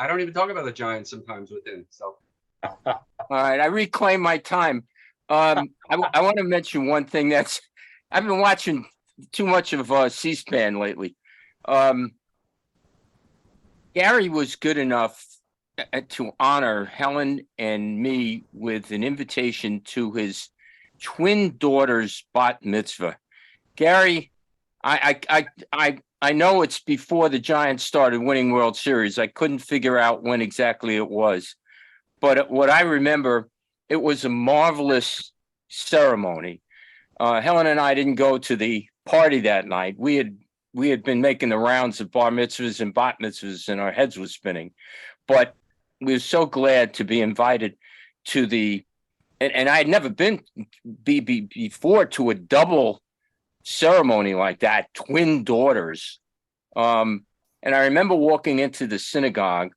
don't even talk about the Giants sometimes with him. So. All right, I reclaim my time. I want to mention one thing I've been watching too much of C-SPAN lately. Gary was good enough to honor Helen and me with an invitation to his twin daughter's bat mitzvah. Gary, I know it's before the Giants started winning World Series. I couldn't figure out when exactly it was, but what I remember, it was a marvelous ceremony. Helen and I didn't go to the party that night. We had been making the rounds of bar mitzvahs and bat mitzvahs, and our heads were spinning. But we were so glad to be invited to and I had never been before to a double ceremony like that, twin daughters. And I remember walking into the synagogue,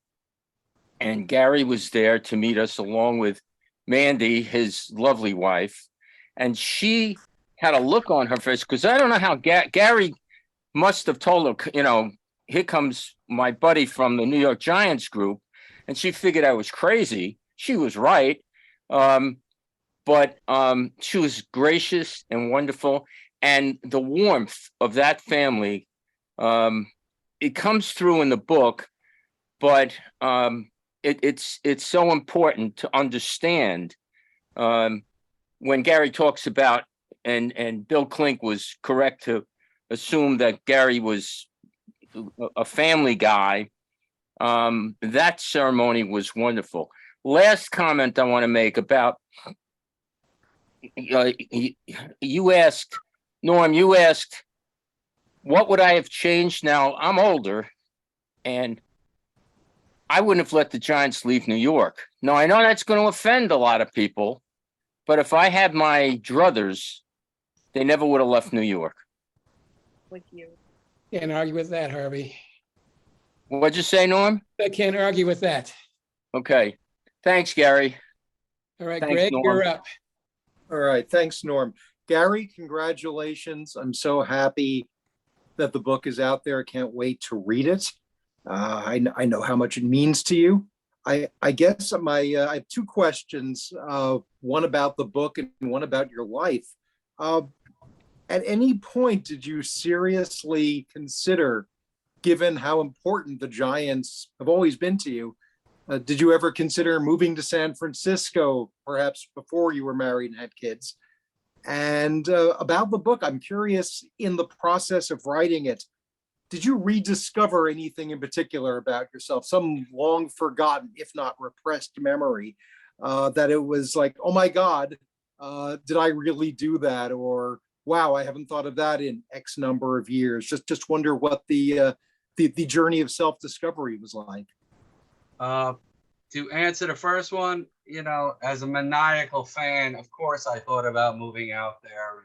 and Gary was there to meet us along with Mandy, his lovely wife. And she had a look on her face, because I don't know how Gary must have told her, here comes my buddy from the New York Giants group. And she figured I was crazy. She was right. But she was gracious and wonderful. And the warmth of that family, it comes through in the book, but it's so important to understand when Gary talks about, and Bill Klink was correct to assume that Gary was a family guy. That ceremony was wonderful. Last comment I want to make about, you asked, Norm, what would I have changed? Now I'm older, and I wouldn't have let the Giants leave New York. Now I know that's going to offend a lot of people, but if I had my druthers, they never would have left New York. With you. Can't argue with that, Harvey. What'd you say, Norm? I can't argue with that. Okay. Thanks, Gary. All right, Thanks, Greg, Norm. you're up. All right, thanks, Norm. Gary, congratulations. I'm so happy that the book is out there. I can't wait to read it. I know how much it means to you. I guess I have two questions, one about the book and one about your life. At any point, did you seriously consider, given how important the Giants have always been to you, did you ever consider moving to San Francisco, perhaps before you were married and had kids? And about the book, I'm curious, in the process of writing it, did you rediscover anything in particular about yourself, some long forgotten, if not repressed memory, that it was like, oh my God, did I really do that? Or, wow, I haven't thought of that in X number of years. Just wonder what the journey of self-discovery was like. To answer the first one, as a maniacal fan, of course I thought about moving out there,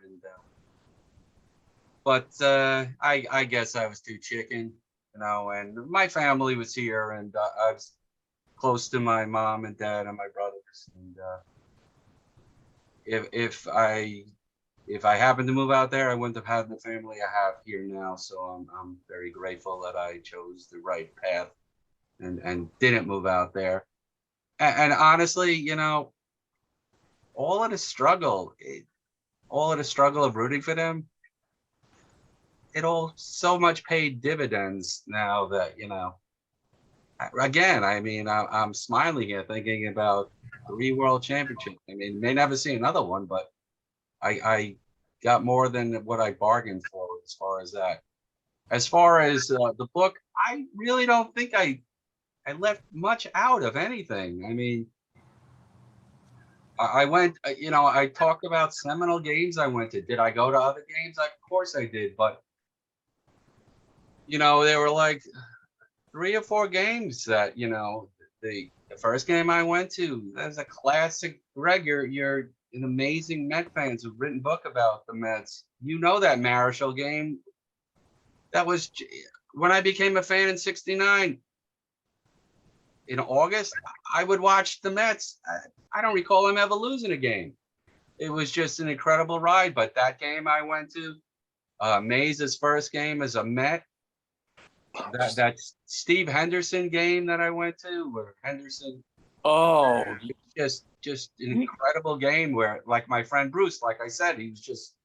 but I guess I was too chicken, and my family was here, and I was close to my mom and dad and my brothers, and if I if I happened to move out there, I wouldn't have had the family I have here now. So I'm very grateful that I chose the right path and didn't move out there. And honestly, you know, all of the struggle of rooting for them, it all so much paid dividends now that, you know, again, I mean, I'm smiling here thinking about 3 world championships. I mean, may never see another one, but I got more than what I bargained for as far as that. As far as the book, I really don't think I left much out of anything. I mean, I went, you know, I talked about seminal games I went to. Did I go to other games? Of course I did, but you know, there were like 3 or 4 games that, you know, the first game I went to, that's a classic. Greg, you're an amazing Met fan who've written book about the Mets. You know that Marischal game. That was when I became a fan in '69. In August, I would watch the Mets. I don't recall them ever losing a game. It was just an incredible ride. But that game I went to, Mays' first game as a Met, that Steve Henderson game that I went to, where Henderson, just an incredible game where, like my friend Bruce, like I said, he was just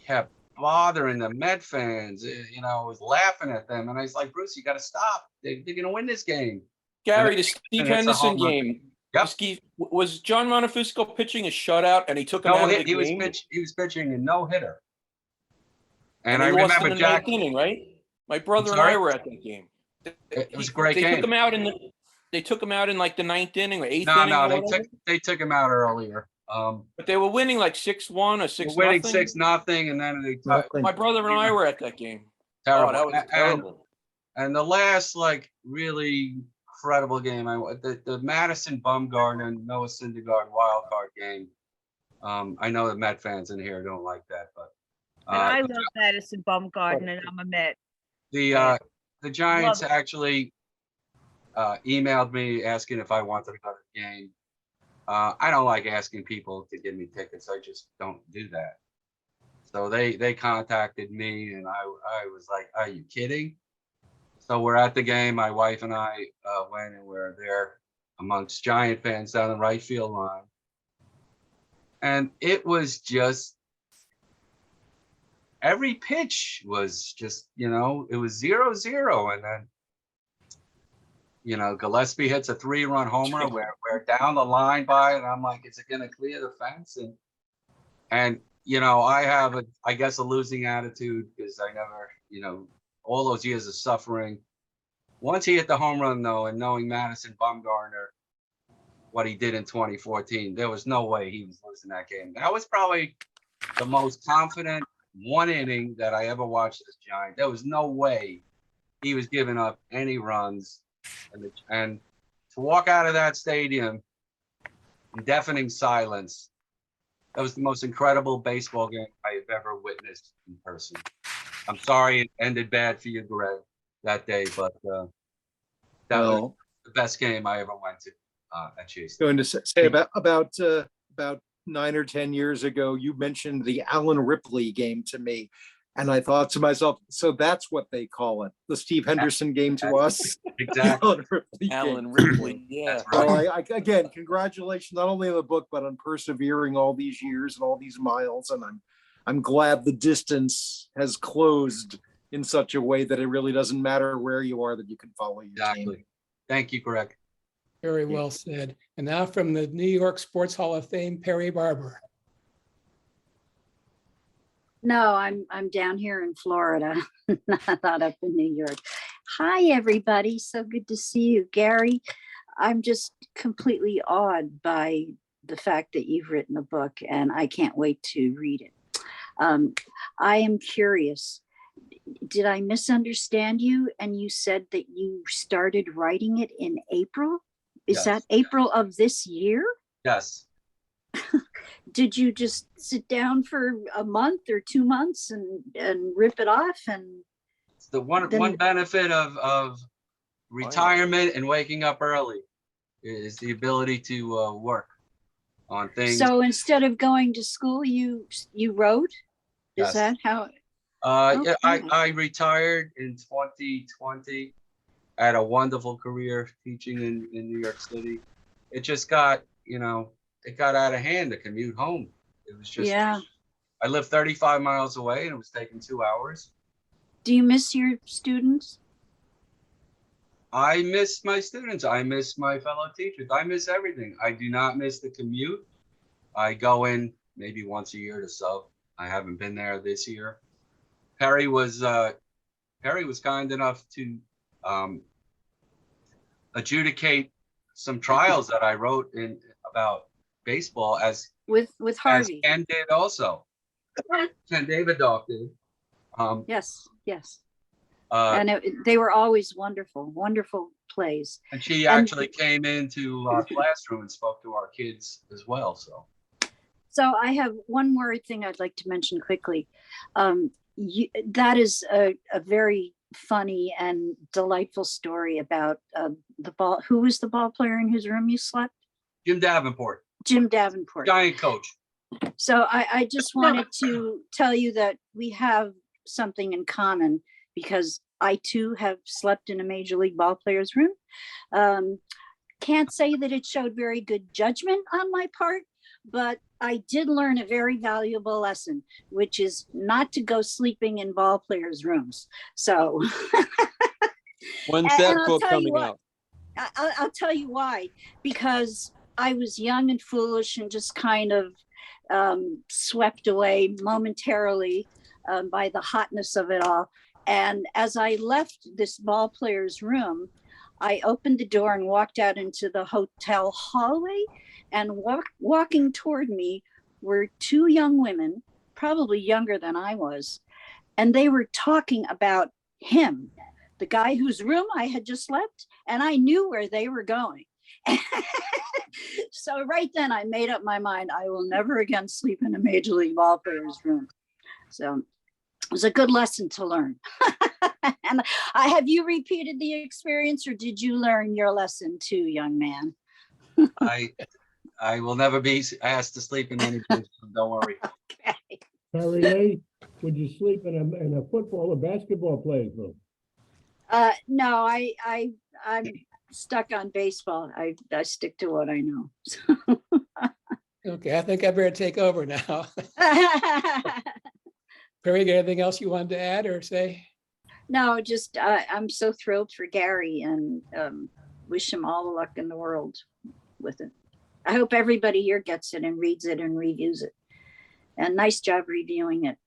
kept bothering the Met fans, you know, was laughing at them, and I was like, Bruce, you got to stop. They're gonna win this game. Gary, the Steve Henderson game. Yep. Was John Montefusco pitching a shutout and he took him out of the game? He was pitching a no-hitter. And I remember Jack inning, right? My brother and I were at that game. It was a great game. They took him out in like the 9th inning or 8th inning. No, they took him out earlier. But they were winning like 6-1 or 6-0. Winning 6-0, and then they my brother and I were at that game. Terrible. Oh, that was terrible. And the last like really incredible game, the Madison Bumgarner and Noah Syndergaard wild card game. I know the Met fans in here don't like that, but I love Madison Bumgarner, and I'm a Met. The Giants actually emailed me asking if I wanted to go to the game. I don't like asking people to give me tickets. I just don't do that. So they contacted me, and I was like, "Are you kidding?" So we're at the game. My wife and I went, and we're there amongst Giant fans down the right field line, and it was just every pitch was just, you know, it was 0-0, and then, you know, Gillespie hits a 3-run homer. We're down the line by it. And I'm like, is it going to clear the fence? And you know, I have I guess a losing attitude because I never, you know, all those years of suffering. Once he hit the home run, though, and knowing Madison Bumgarner, what he did in 2014, there was no way he was losing that game. That was probably the most confident 1 inning that I ever watched this Giant. There was no way he was giving up any runs. And to walk out of that stadium in deafening silence, that was the most incredible baseball game I have ever witnessed in person. I'm sorry it ended bad for you, Greg, that day, but that was the best game I ever went to at Chase. Going to say about 9 or 10 years ago, you mentioned the Alan Ripley game to me. And I thought to myself, so that's what they call it, the Steve Henderson game to us. Exactly. Alan Ripley, yeah. So again, congratulations not only on the book, but on persevering all these years and all these miles. And I'm glad the distance has closed in such a way that it really doesn't matter where you are, that you can follow your team. Thank you, Greg. Very well said. And now from the New York Sports Hall of Fame, Perry Barber. No, I'm down here in Florida, not up in New York. Hi, everybody. So good to see you, Gary. I'm just completely awed by the fact that you've written a book, and I can't wait to read it. I am curious. Did I misunderstand you? And you said that you started writing it in April? Is that April of this year? Yes. Did you just sit down for a month or 2 months and rip it off? And the one benefit of retirement and waking up early is the ability to work. on things. So instead of going to school, you wrote? Is Yes. that how? Yeah, Okay. I retired in 2020. I had a wonderful career teaching in New York City. It just got, it got out of hand to commute home. It was just, Yeah. I lived 35 miles away and it was taking 2 hours. Do you miss your students? I miss my students. I miss my fellow teachers. I miss everything. I do not miss the commute. I go in maybe once a year to sub. I haven't been there this year. Perry was kind enough to adjudicate some trials that I wrote in about baseball as Harvey. Ken did also. Ken Davidoff did. Yes. Uh, And they were always wonderful, wonderful plays. and she actually came into our classroom and spoke to our kids as well. So I have one more thing I'd like to mention quickly. That is a very funny and delightful story about the ball. Who was the ball player in whose room you slept? Jim Davenport. Jim Davenport. Giant coach. So I just wanted to tell you that we have something in common, because I too have slept in a major league ball player's room. Can't say that it showed very good judgment on my part, but I did learn a very valuable lesson, which is not to go sleeping in ball players' rooms. So when's that book coming out? I'll tell you why. Because I was young and foolish and just kind of swept away momentarily by the hotness of it all. And as I left this ball player's room, I opened the door and walked out into the hotel hallway, and walking toward me were two young women, probably younger than I was. And they were talking about him, the guy whose room I had just left, and I knew where they were going. So right then I made up my mind, I will never again sleep in a major league ball player's room. So it was a good lesson to learn. And have you repeated the experience, or did you learn your lesson too, young man? I will never be asked to sleep in any place, so don't worry. Okay. Harry, would you sleep in a football or basketball player's room? No, I'm stuck on baseball. I stick to what I know. Okay, I think I better take over now. Perry, got anything else you wanted to add or say? No, just I'm so thrilled for Gary, and wish him all the luck in the world with it. I hope everybody here gets it and reads it and reviews it. And nice job reviewing it,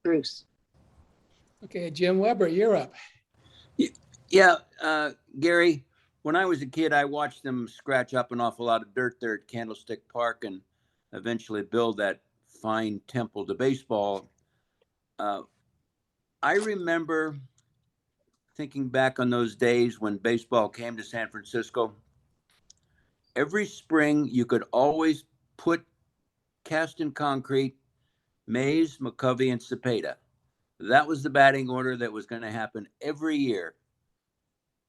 Bruce. Okay, Jim Weber, you're up. Yeah, Gary, when I was a kid, I watched them scratch up an awful lot of dirt there at Candlestick Park and eventually build that fine temple to baseball. I remember thinking back on those days when baseball came to San Francisco. Every spring, you could always cast in concrete, Mays, McCovey, and Cepeda. That was the batting order that was going to happen every year.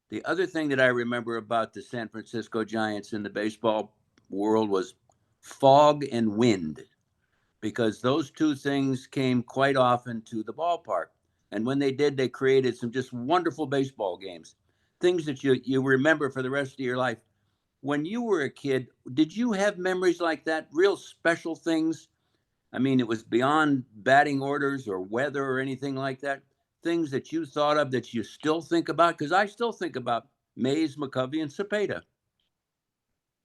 The other thing that I remember about the San Francisco Giants in the baseball world was fog and wind, because those two things came quite often to the ballpark. And when they did, they created some just wonderful baseball games, things that you remember for the rest of your life. When you were a kid, did you have memories like that, real special things? I mean, it was beyond batting orders or weather or anything like that. Things that you thought of that you still think about? Because I still think about Mays, McCovey, and Cepeda.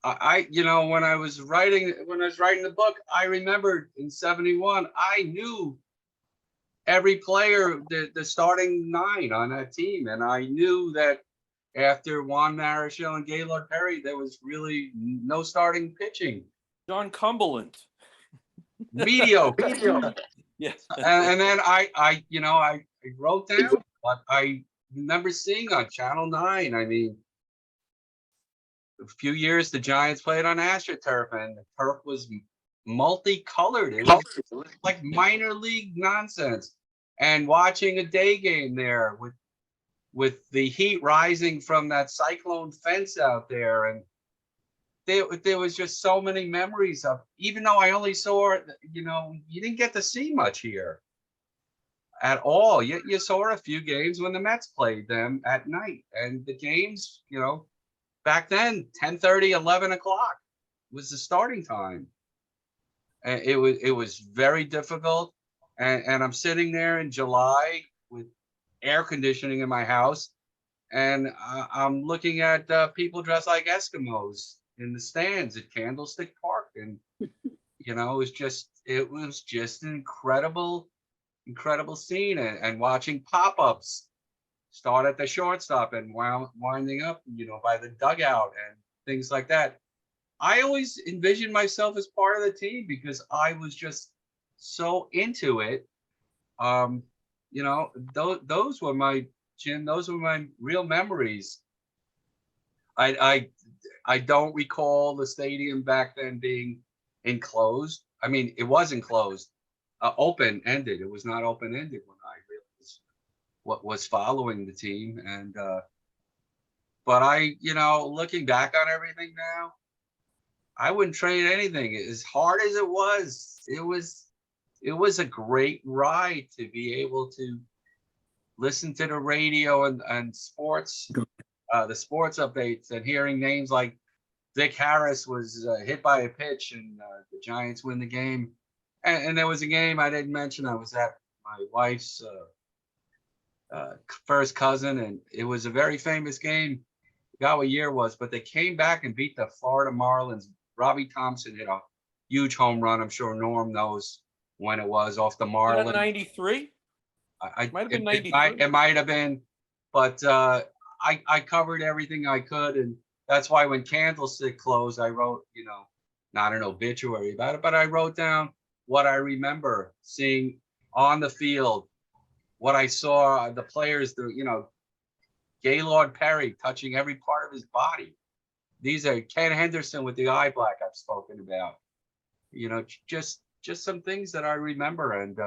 When I was writing the book, I remembered in '71, I knew every player, the starting 9 on that team, and I knew that after Juan Marichal and Gaylord Perry, there was really no starting pitching. John Cumberland. Mediocre. Yes. And then I wrote down what I remember seeing on Channel 9. I mean, a few years the Giants played on AstroTurf, and the turf was multicolored. It was like minor league nonsense. And watching a day game there with the heat rising from that cyclone fence out there, and there was just so many memories of, even though I only saw, you know, you didn't get to see much here at all. You saw a few games when the Mets played them at night, and the games, you know, back then, 10:30, 11 o'clock was the starting time. And it was very difficult. And I'm sitting there in July with air conditioning in my house, and I'm looking at people dressed like Eskimos in the stands at Candlestick Park, and you know, it was just an incredible scene, and watching pop-ups start at the shortstop and winding up, you know, by the dugout and things like that. I always envisioned myself as part of the team because I was just so into it. You know, those were my, Jim, those were my real memories. I don't recall the stadium back then being enclosed. I mean, it was enclosed, open-ended. It was not open-ended when I realized what was following the team. And but I, you know, looking back on everything now, I wouldn't trade anything. As hard as it was a great ride to be able to listen to the radio and sports, the sports updates, and hearing names like Dick Harris was hit by a pitch and the Giants win the game. And there was a game I didn't mention. I was at my wife's first cousin, and it was a very famous game. I forgot what year it was, but they came back and beat the Florida Marlins. Robbie Thompson hit a huge home run. I'm sure Norm knows when it was, off the Marlins. 93? Might have been 93. It might have been, but I covered everything I could, and that's why when Candlestick closed, I wrote, you know, not an obituary about it, but I wrote down what I remember seeing on the field, what I saw, the players, you know, Gaylord Perry touching every part of his body. These are Ken Henderson with the eye black I've spoken about. You know, just some things that I remember, and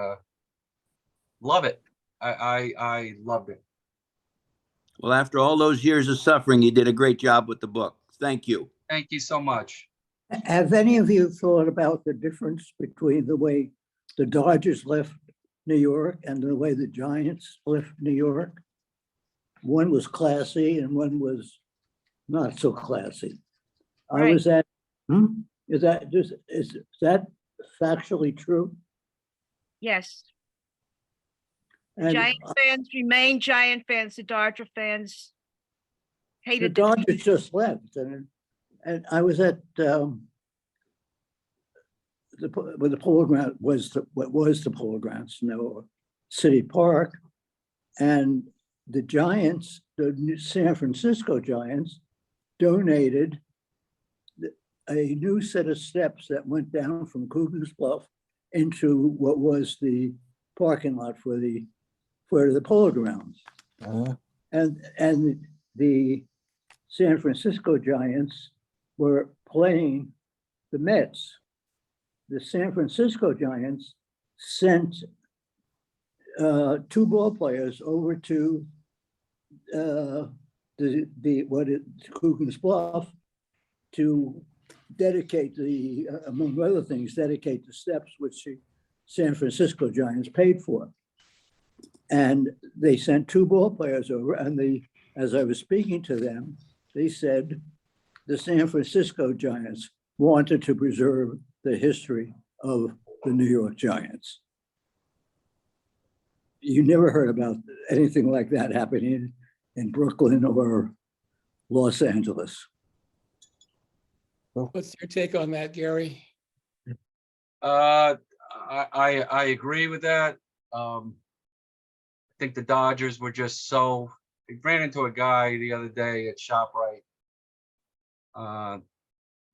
love it. I loved it. Well, after all those years of suffering, you did a great job with the book. Thank you. Thank you so much. Have any of you thought about the difference between the way the Dodgers left New York and the way the Giants left New York? One was classy and one was not so classy. Right. I was at, is that factually true? Yes. And Giant fans remain Giant fans. The Dodger fans the hated Dodgers just left, and I was at where the Polo Grounds was, what was the Polo Grounds, no, City Park, and the Giants, the San Francisco Giants, donated a new set of steps that went down from Coogan's Bluff into what was the parking lot for the Polo Grounds. And the San Francisco Giants were playing the Mets. The San Francisco Giants sent two ball players over to Coogan's Bluff to dedicate among other things, dedicate the steps which the San Francisco Giants paid for. And they sent two ball players over, and as I was speaking to them, they said the San Francisco Giants wanted to preserve the history of the New York Giants. You never heard about anything like that happening in Brooklyn or Los Angeles. What's your take on that, Gary? I agree with that. I think the Dodgers were just so. I ran into a guy the other day at ShopRite,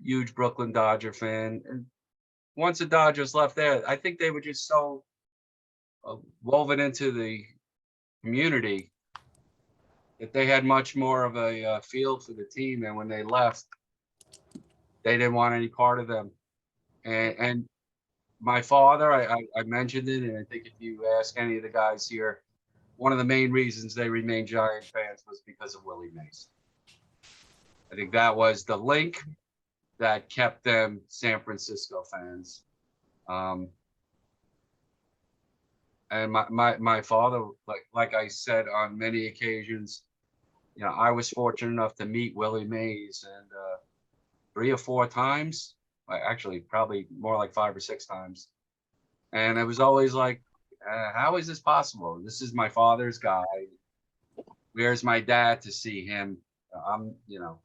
huge Brooklyn Dodger fan, and once the Dodgers left there, I think they were just so woven into the community that they had much more of a feel for the team, and when they left, they didn't want any part of them. And my father, I mentioned it, and I think if you ask any of the guys here, one of the main reasons they remained Giant fans was because of Willie Mays. I think that was the link. that kept them San Francisco fans. And my father, like I said on many occasions, you know, I was fortunate enough to meet Willie Mays, and 3 or 4 times, actually probably more like 5 or 6 times. And it was always like, how is this possible? This is my father's guy. Where's my dad to see him? You know,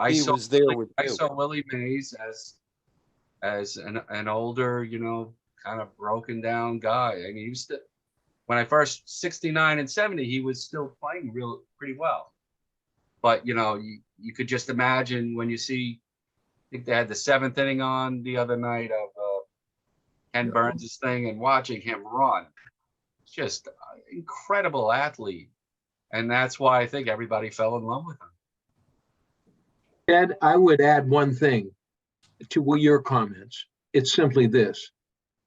He was there with I you. saw Willie Mays as an older, you know, kind of broken down guy. I mean, he was still, when I first 69 and 70, he was still playing pretty well. But you know, you could just imagine when you see, I think they had the 7th inning on the other night of Ken Burns' thing, and watching him run, just incredible athlete. And that's why I think everybody fell in love with him. Ed, I would add one thing to your comments. It's simply this.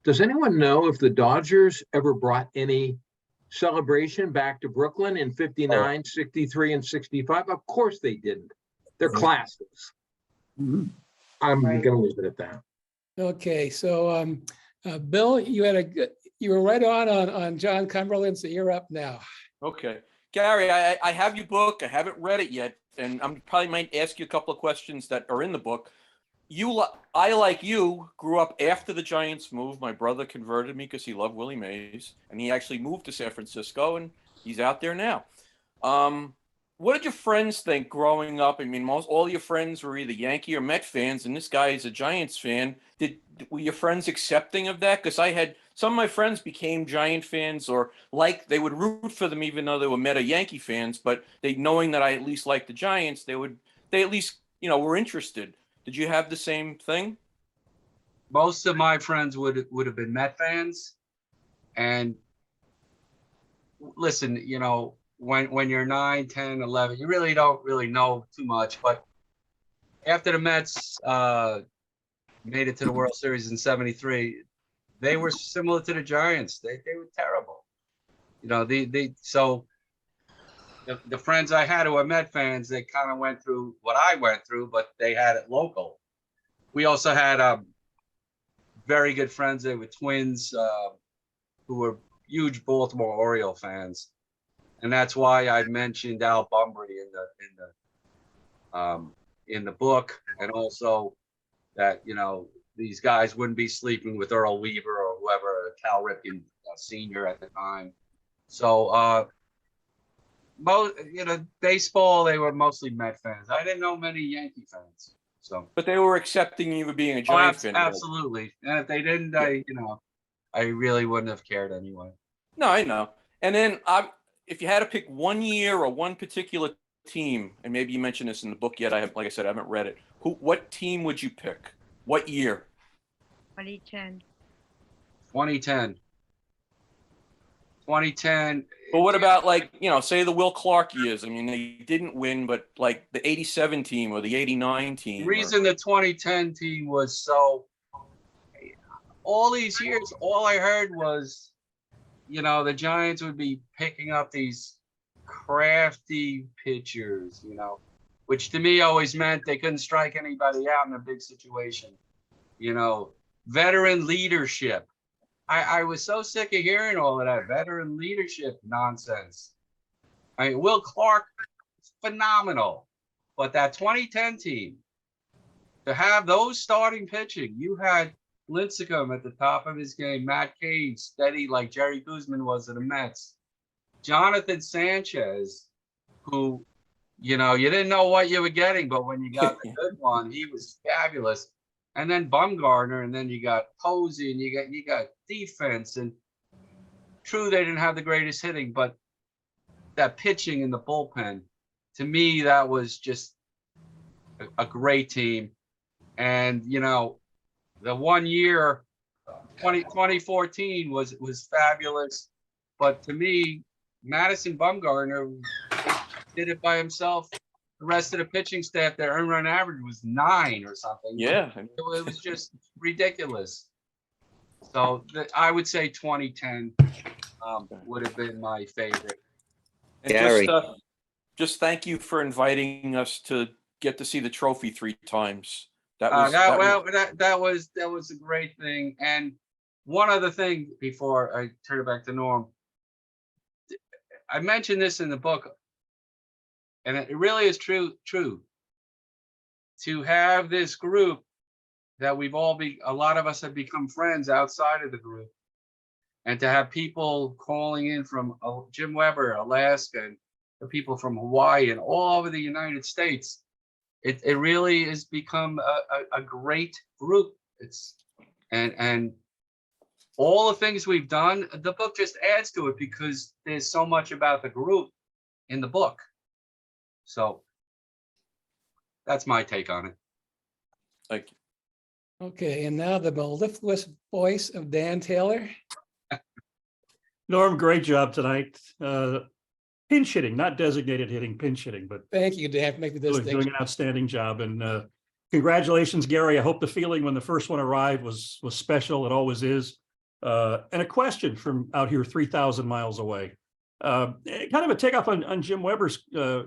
Does anyone know if the Dodgers ever brought any celebration back to Brooklyn in 59, 63, and 65? Of course they didn't. They're classics. I'm going to leave it at that. Okay, so Bill, you were right on John Cumberland, so you're up now. Okay. Gary, I have your book. I haven't read it yet, and I'm probably might ask you a couple of questions that are in the book. I, like you, grew up after the Giants moved. My brother converted me because he loved Willie Mays, and he actually moved to San Francisco, and he's out there now. What did your friends think growing up? I mean, all your friends were either Yankee or Met fans, and this guy is a Giants fan. Were your friends accepting of that? Because I had some of my friends became Giant fans, or they would root for them even though they were Met or Yankee fans, but knowing that I at least liked the Giants, they at least, you know, were interested. Did you have the same thing? Most of my friends would have been Met fans. And listen, you know, when you're 9, 10, 11, you really don't know too much. But after the Mets made it to the World Series in 73, they were similar to the Giants. They were terrible. You know, so the friends I had who were Met fans, they kind of went through what I went through, but they had it local. We also had very good friends. They were twins who were huge Baltimore Oriole fans. And that's why I mentioned Al Bunbury in the book, and also that, you know, these guys wouldn't be sleeping with Earl Weaver or whoever, Cal Ripken Sr. at the time. So, you know, baseball, they were mostly Met fans. I didn't know many Yankee fans. So, but they were accepting you of being a Giant fan. Absolutely. And if they didn't, I really wouldn't have cared anyway. No, I know. And then if you had to pick one year or one particular team, and maybe you mentioned this in the book yet, like I said, I haven't read it. What team would you pick? What year? 2010. 2010. 2010. But what about, like, you know, say the Will Clark years? I mean, they didn't win, but like the 87 team or the 89 team. The reason the 2010 team was so, all these years, all I heard was, you know, the Giants would be picking up these crafty pitchers, you know, which to me always meant they couldn't strike anybody out in a big situation. You know, veteran leadership. I was so sick of hearing all of that veteran leadership nonsense. I mean, Will Clark, phenomenal. But that 2010 team, to have those starting pitching, you had Lincecum at the top of his game, Matt Cage, steady like Jerry Guzman was at the Mets, Jonathan Sanchez, who, you know, you didn't know what you were getting, but when you got the good one, he was fabulous. And then Bumgarner, and then you got Posey, and you got defense. And true, they didn't have the greatest hitting, but that pitching in the bullpen, to me, that was just a great team. And, you know, the 1 year, 2014 was fabulous. But to me, Madison Bumgarner did it by himself. The rest of the pitching staff, their earned run average was 9 or something. Yeah. It was just ridiculous. So I would say 2010 would have been my favorite. And just thank you for inviting us to get to see the trophy 3 times. That was, that was- that was a great thing. And one other thing before I turn it back to Norm, I mentioned this in the book, and it really is true. To have this group that a lot of us have become friends outside of the group, and to have people calling in from Jim Weber, Alaska, and the people from Hawaii and all over the United States, it really has become a great group. And all the things we've done, the book just adds to it because there's so much about the group in the book. So that's my take on it. Thank you. Okay, and now the mellifluous voice of Dan Taylor. Norm, great job tonight. Pinch hitting, not designated hitting, pinch hitting, but Thank you, Dan, for making this doing an outstanding job. And congratulations, Gary. I hope the feeling when the first one arrived was special. It always is. And a question from out here 3,000 miles away. Kind of a takeoff on Jim Weber's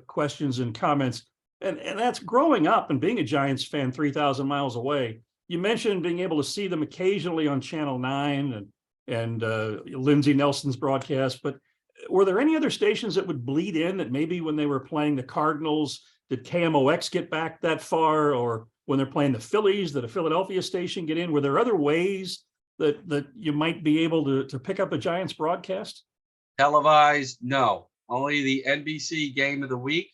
questions and comments. And that's growing up and being a Giants fan 3,000 miles away. You mentioned being able to see them occasionally on Channel 9 and Lindsey Nelson's broadcast, but were there any other stations that would bleed in that maybe when they were playing the Cardinals, did KMOX get back that far? Or when they're playing the Phillies, did a Philadelphia station get in? Were there other ways that you might be able to pick up a Giants broadcast? Televised, no. Only the NBC game of the week.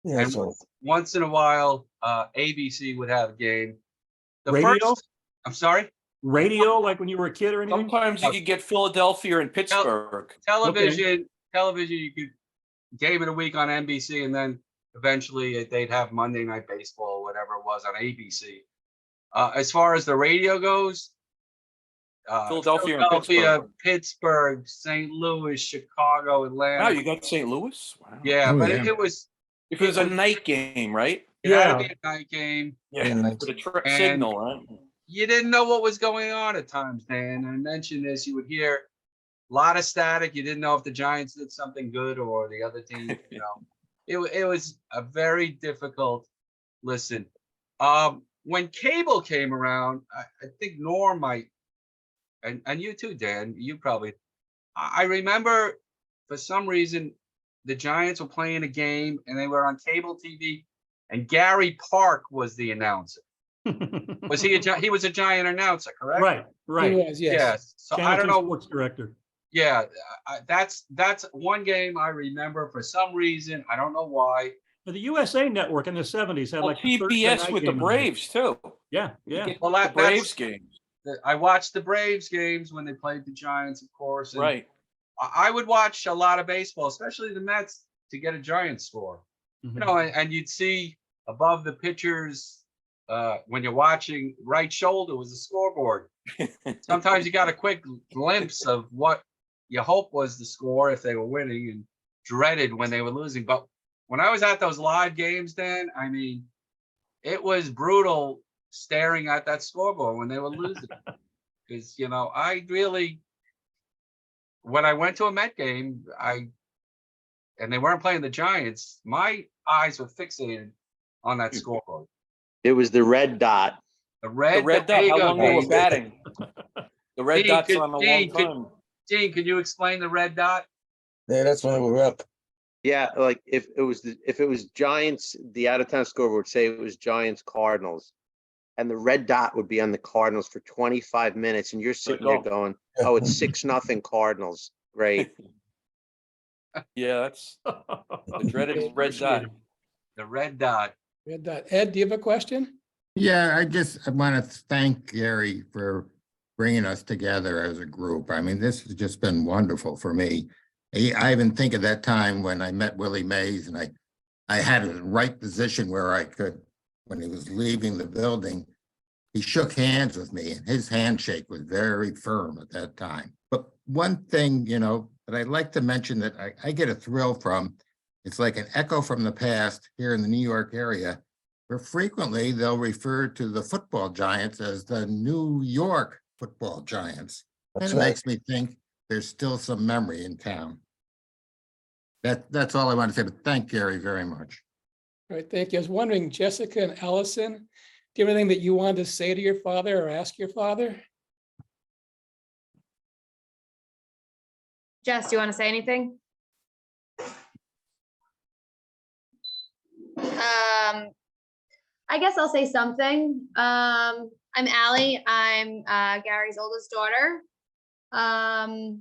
Yeah, and so once in a while, ABC would have a game. The radio? I'm sorry? Radio, like when you were a kid or anything? Sometimes you could get Philadelphia and Pittsburgh. Television, you could game of the week on NBC, and then eventually they'd have Monday Night Baseball or whatever it was on ABC. As far as the radio goes, Philadelphia and Pittsburgh, St. Louis, Chicago, Atlanta. Wow, you got St. Louis? Wow. Yeah, but it was. If it was a night game, right? It had to be a night game. Yeah, for the signal, right? You didn't know what was going on at times, Dan. I mentioned this. You would hear a lot of static. You didn't know if the Giants did something good or the other team. You know, it was a very difficult listen. When cable came around, I think Norm might, and you too, Dan. You probably. I remember for some reason the Giants were playing a game and they were on cable TV, and Gary Park was the announcer. Was he he was a Giant announcer, correct? Right. He was, yes. Yes. So Channel I don't 2 know. Sports director. Yeah, that's one game I remember for some reason. I don't know why. But the USA Network in the 70s had like a Thursday PBS night with the game. Braves too. Yeah. Well, The Braves games. I watched the Braves games when they played the Giants, of course. And Right. I would watch a lot of baseball, especially the Mets, to get a Giants score. Mhm. You know, and you'd see above the pitchers when you're watching, right shoulder was a scoreboard. Sometimes you got a quick glimpse of what you hope was the score if they were winning, and dreaded when they were losing. But when I was at those live games, Dan, I mean, it was brutal staring at that scoreboard when they were losing. Because, you know, I really, when I went to a Met game, and they weren't playing the Giants, my eyes were fixated on that scoreboard. It was the red dot. The red dot, how long they were batting. The red dot's on a long time. Dean, can you explain the red dot? Yeah, that's when we were up. Yeah, like if it was Giants, the out of town score would say it was Giants Cardinals, and the red dot would be on the Cardinals for 25 minutes, and you're sitting there going, "Oh, it's 6-0 Cardinals." Great. Yeah, that's the dreaded red dot. The red dot. Red dot. Ed, do you have a question? Yeah, I want to thank Gary for bringing us together as a group. I mean, this has just been wonderful for me. I even think of that time when I met Willie Mays, and I had a right position where I could, when he was leaving the building, he shook hands with me, and his handshake was very firm at that time. But one thing, you know, that I'd like to mention that I get a thrill from, it's like an echo from the past here in the New York area, where frequently they'll refer to the football Giants as the New York Football Giants. That's And it right. makes me think there's still some memory in town. That's all I want to say, but thank Gary very much. All right, thank you. I was wondering, Jessica and Allison, you have anything that you wanted to say to your father or ask your father? Jess, do you want to say anything? I guess I'll say something. I'm Allie. I'm Gary's oldest daughter. My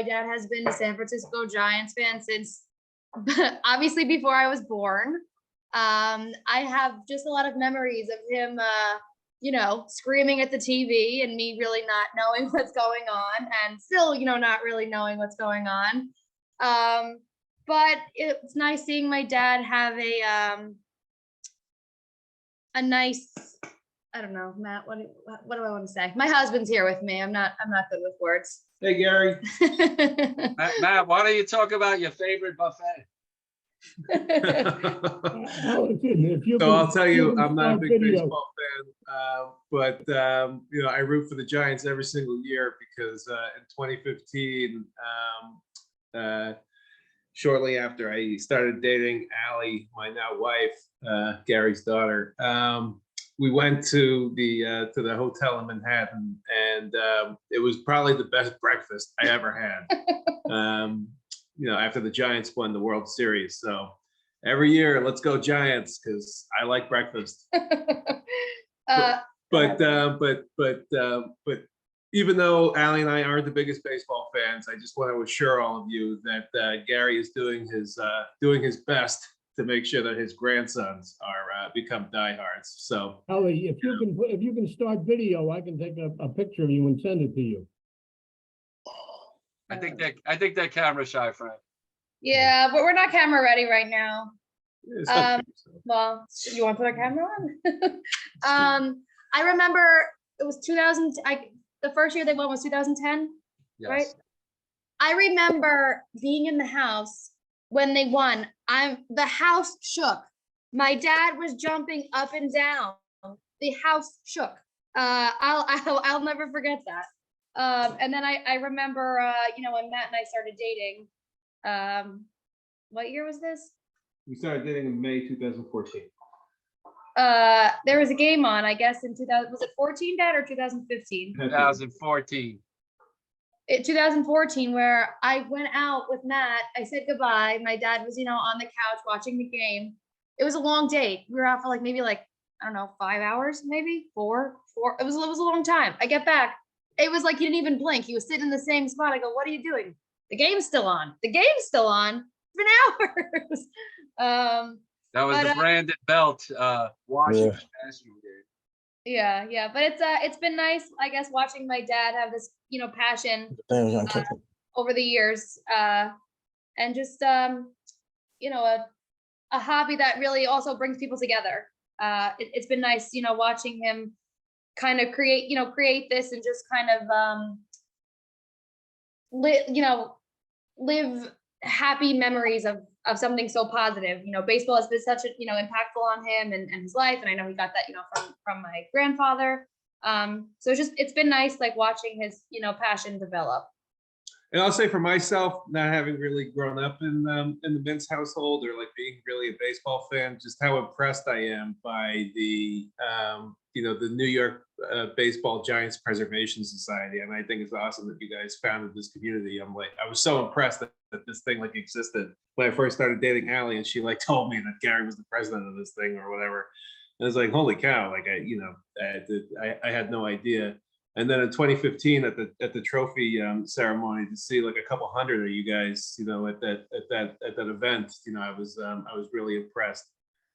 dad has been a San Francisco Giants fan since obviously before I was born. I have just a lot of memories of him, you know, screaming at the TV and me really not knowing what's going on, and still, you know, not really knowing what's going on. But it's nice seeing my dad have a nice, I don't know, Matt, what do I want to say? My husband's here with me. I'm not good with words. Hey, Gary. Matt, why don't you talk about your favorite buffet? So I'll tell you, I'm not a big baseball fan, but you know, I root for the Giants every single year because in 2015, shortly after I started dating Allie, my now wife, Gary's daughter, we went to the hotel in Manhattan, and it was probably the best breakfast I ever had. You know, after the Giants won the World Series, so every year, let's go Giants, because I like breakfast. But even though Allie and I aren't the biggest baseball fans, I just want to assure all of you that Gary is doing his best to make sure that his grandsons are become diehards. So, Allie, if you can start video, I can take a picture of you and send it to you. I think that camera's shy, Frank. Yeah, but we're not camera ready right now. Well, you want to put our camera on? I remember it was 2000. The first year they won was 2010, yes. Right? I remember being in the house when they won. The house shook. My dad was jumping up and down. The house shook. I'll never forget that. And then I remember, you know, when Matt and I started dating. What year was this? we started dating in May 2014. There was a game on, I guess, in 2000. Was it 14, Dad, or 2015? 2014. 2014, where I went out with Matt. I said goodbye. My dad was, you know, on the couch watching the game. It was a long date. We were out for maybe I don't know, 5 hours, maybe four. It was a long time. I get back. It was like he didn't even blink. He was sitting in the same spot. I go, what are you doing? The game's still on. The game's still on. It's been hours. That was the branded belt Washington National game. Yeah. But it's been nice, I guess, watching my dad have this, you know, passion over the years, and just you know, a hobby that really also brings people together. It's been nice, you know, watching him kind of create this and just kind of live happy memories of something so positive. You know, baseball has been such a, you know, impactful on him and his life, and I know he got that, you know, from my grandfather. So it's been nice, watching his, you know, passion develop. And I'll say for myself, not having really grown up in the Mintz household or being really a baseball fan, just how impressed I am by the you know, the New York Baseball Giants Preservation Society. And I think it's awesome that you guys founded this community. I was so impressed that this thing existed when I first started dating Allie, and she told me that Gary was the president of this thing or whatever. And I was like, holy cow! I had no idea. And then in 2015, at the trophy ceremony, to see a couple hundred of you guys, you know, at that event, you know, I was really impressed.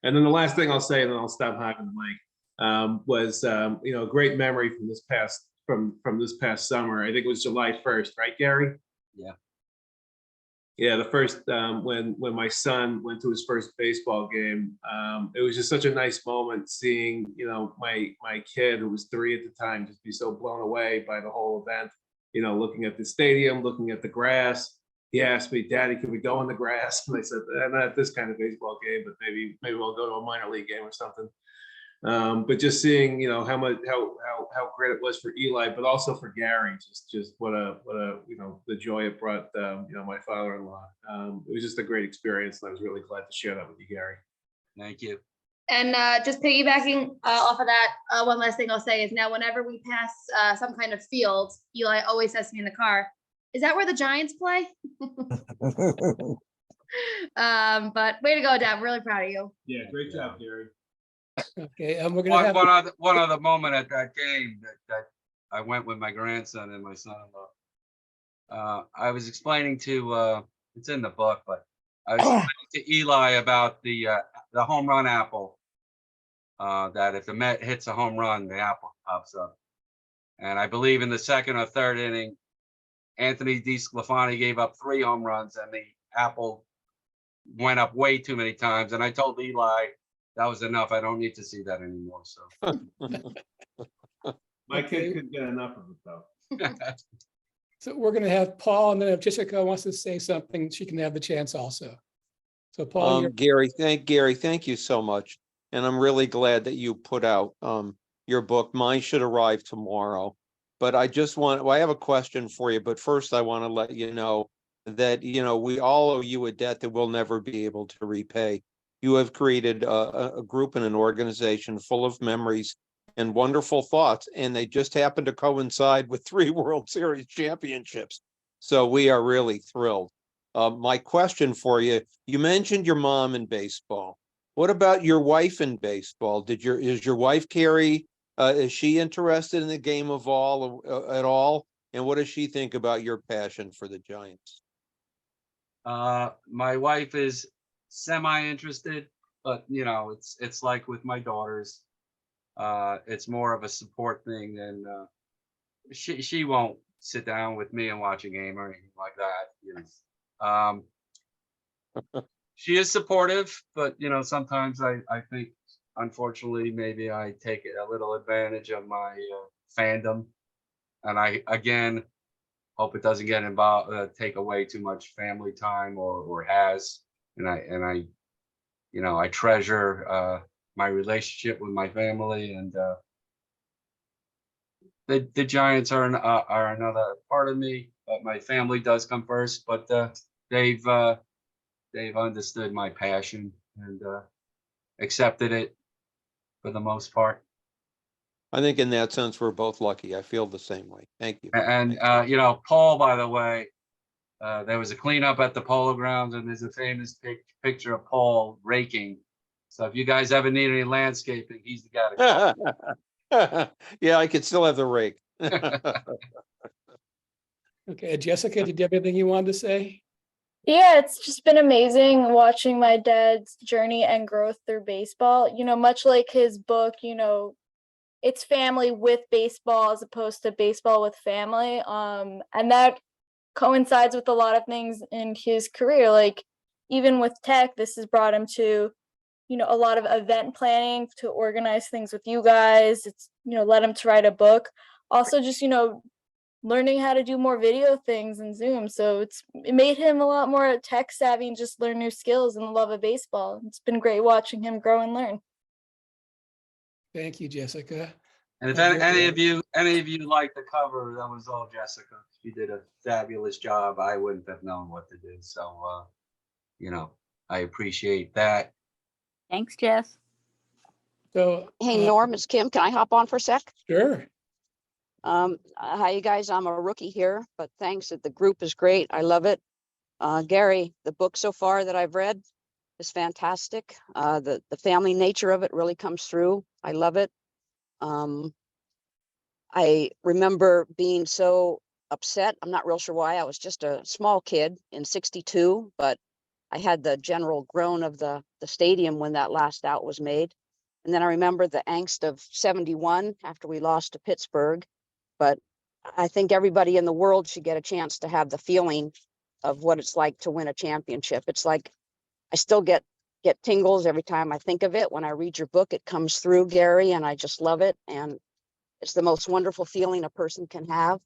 And then the last thing I'll say, and then I'll stop hogging the mic, was you know, a great memory from this past summer. I think it was July 1st, right, Gary? Yeah. Yeah, the first when my son went to his first baseball game, it was just such a nice moment seeing, you know, my kid, who was 3 at the time, just be so blown away by the whole event. You know, looking at the stadium, looking at the grass. He asked me, "Daddy, can we go on the grass?" And I said, "Not at this kind of baseball game, but maybe we'll go to a minor league game or something." But just seeing, you know, how great it was for Eli, but also for Gary, just what a you know, the joy it brought, you know, my father-in-law. It was just a great experience, and I was really glad to share that with you, Gary. Thank you. And just piggybacking off of that, one last thing I'll say is now whenever we pass some kind of field, Eli always says to me in the car, "Is that where the Giants play?" But way to go, Dad. Really proud of you. Yeah, great job, Gary. Okay, we're gonna have. One other moment at that game that I went with my grandson and my son-in-law. I was explaining to it's in the book, but I was explaining to Eli about the home run apple. That if the Met hits a home run, the apple pops up. And I believe in the second or third inning, Anthony DeSclafani gave up 3 home runs, and the apple went up way too many times. And I told Eli that was enough. I don't need to see that anymore. So My kid couldn't get enough of it though. So we're gonna have Paul, and then if Jessica wants to say something, she can have the chance also. So Paul, Gary, thank you so much. And I'm really glad that you put out your book. Mine should arrive tomorrow. But I have a question for you. But first, I want to let you know that, we all owe you a debt that we'll never be able to repay. You have created a group and an organization full of memories and wonderful thoughts, and they just happen to coincide with 3 World Series championships. So we are really thrilled. My question for you, you mentioned your mom in baseball. What about your wife in baseball? Is your wife, Carrie, is she interested in the game of at all? And what does she think about your passion for the Giants? my wife is semi-interested, but it's like with my daughters. It's more of a support thing than she won't sit down with me and watch a game or anything like that. She is supportive, but sometimes I think, unfortunately, maybe I take a little advantage of my fandom, and I again hope it doesn't get involved, take away too much family time or has, and I treasure my relationship with my family, and the Giants are another part of me, but my family does come first. But they've understood my passion and accepted it for the most part. I think in that sense, we're both lucky. I feel the same way. Thank you. And Paul, by the way, there was a cleanup at the Polo Grounds, and there's a famous picture of Paul raking. So if you guys ever need any landscaping, he's the guy to call. Yeah, I could still have the rake. okay, Jessica, did you have anything you wanted to say? Yeah, it's just been amazing watching my dad's journey and growth through baseball. Much like his book, it's family with baseball as opposed to baseball with family. And that coincides with a lot of things in his career. Like even with tech, this has brought him to, a lot of event planning to organize things with you guys. It's, led him to write a book. Also just, learning how to do more video things in Zoom. So it made him a lot more tech savvy and just learn new skills and the love of baseball. It's been great watching him grow and learn. Thank you, Jessica. And if any of you like the cover, that was all Jessica. She did a fabulous job. I wouldn't have known what to do. So, I appreciate that. Thanks, Jess. So, hey, Norm, it's Kim. Can I hop on for a sec? Sure. Hi, you guys. I'm a rookie here, but thanks. The group is great. I love it. Gary, the book so far that I've read is fantastic. The family nature of it really comes through. I love it. I remember being so upset. I'm not real sure why. I was just a small kid in '62, but I had the general groan of the stadium when that last out was made. And then I remember the angst of '71 after we lost to Pittsburgh. But I think everybody in the world should get a chance to have the feeling of what it's like to win a championship. It's like I still get tingles every time I think of it. When I read your book, it comes through, Gary, and I just love it. And it's the most wonderful feeling a person can have.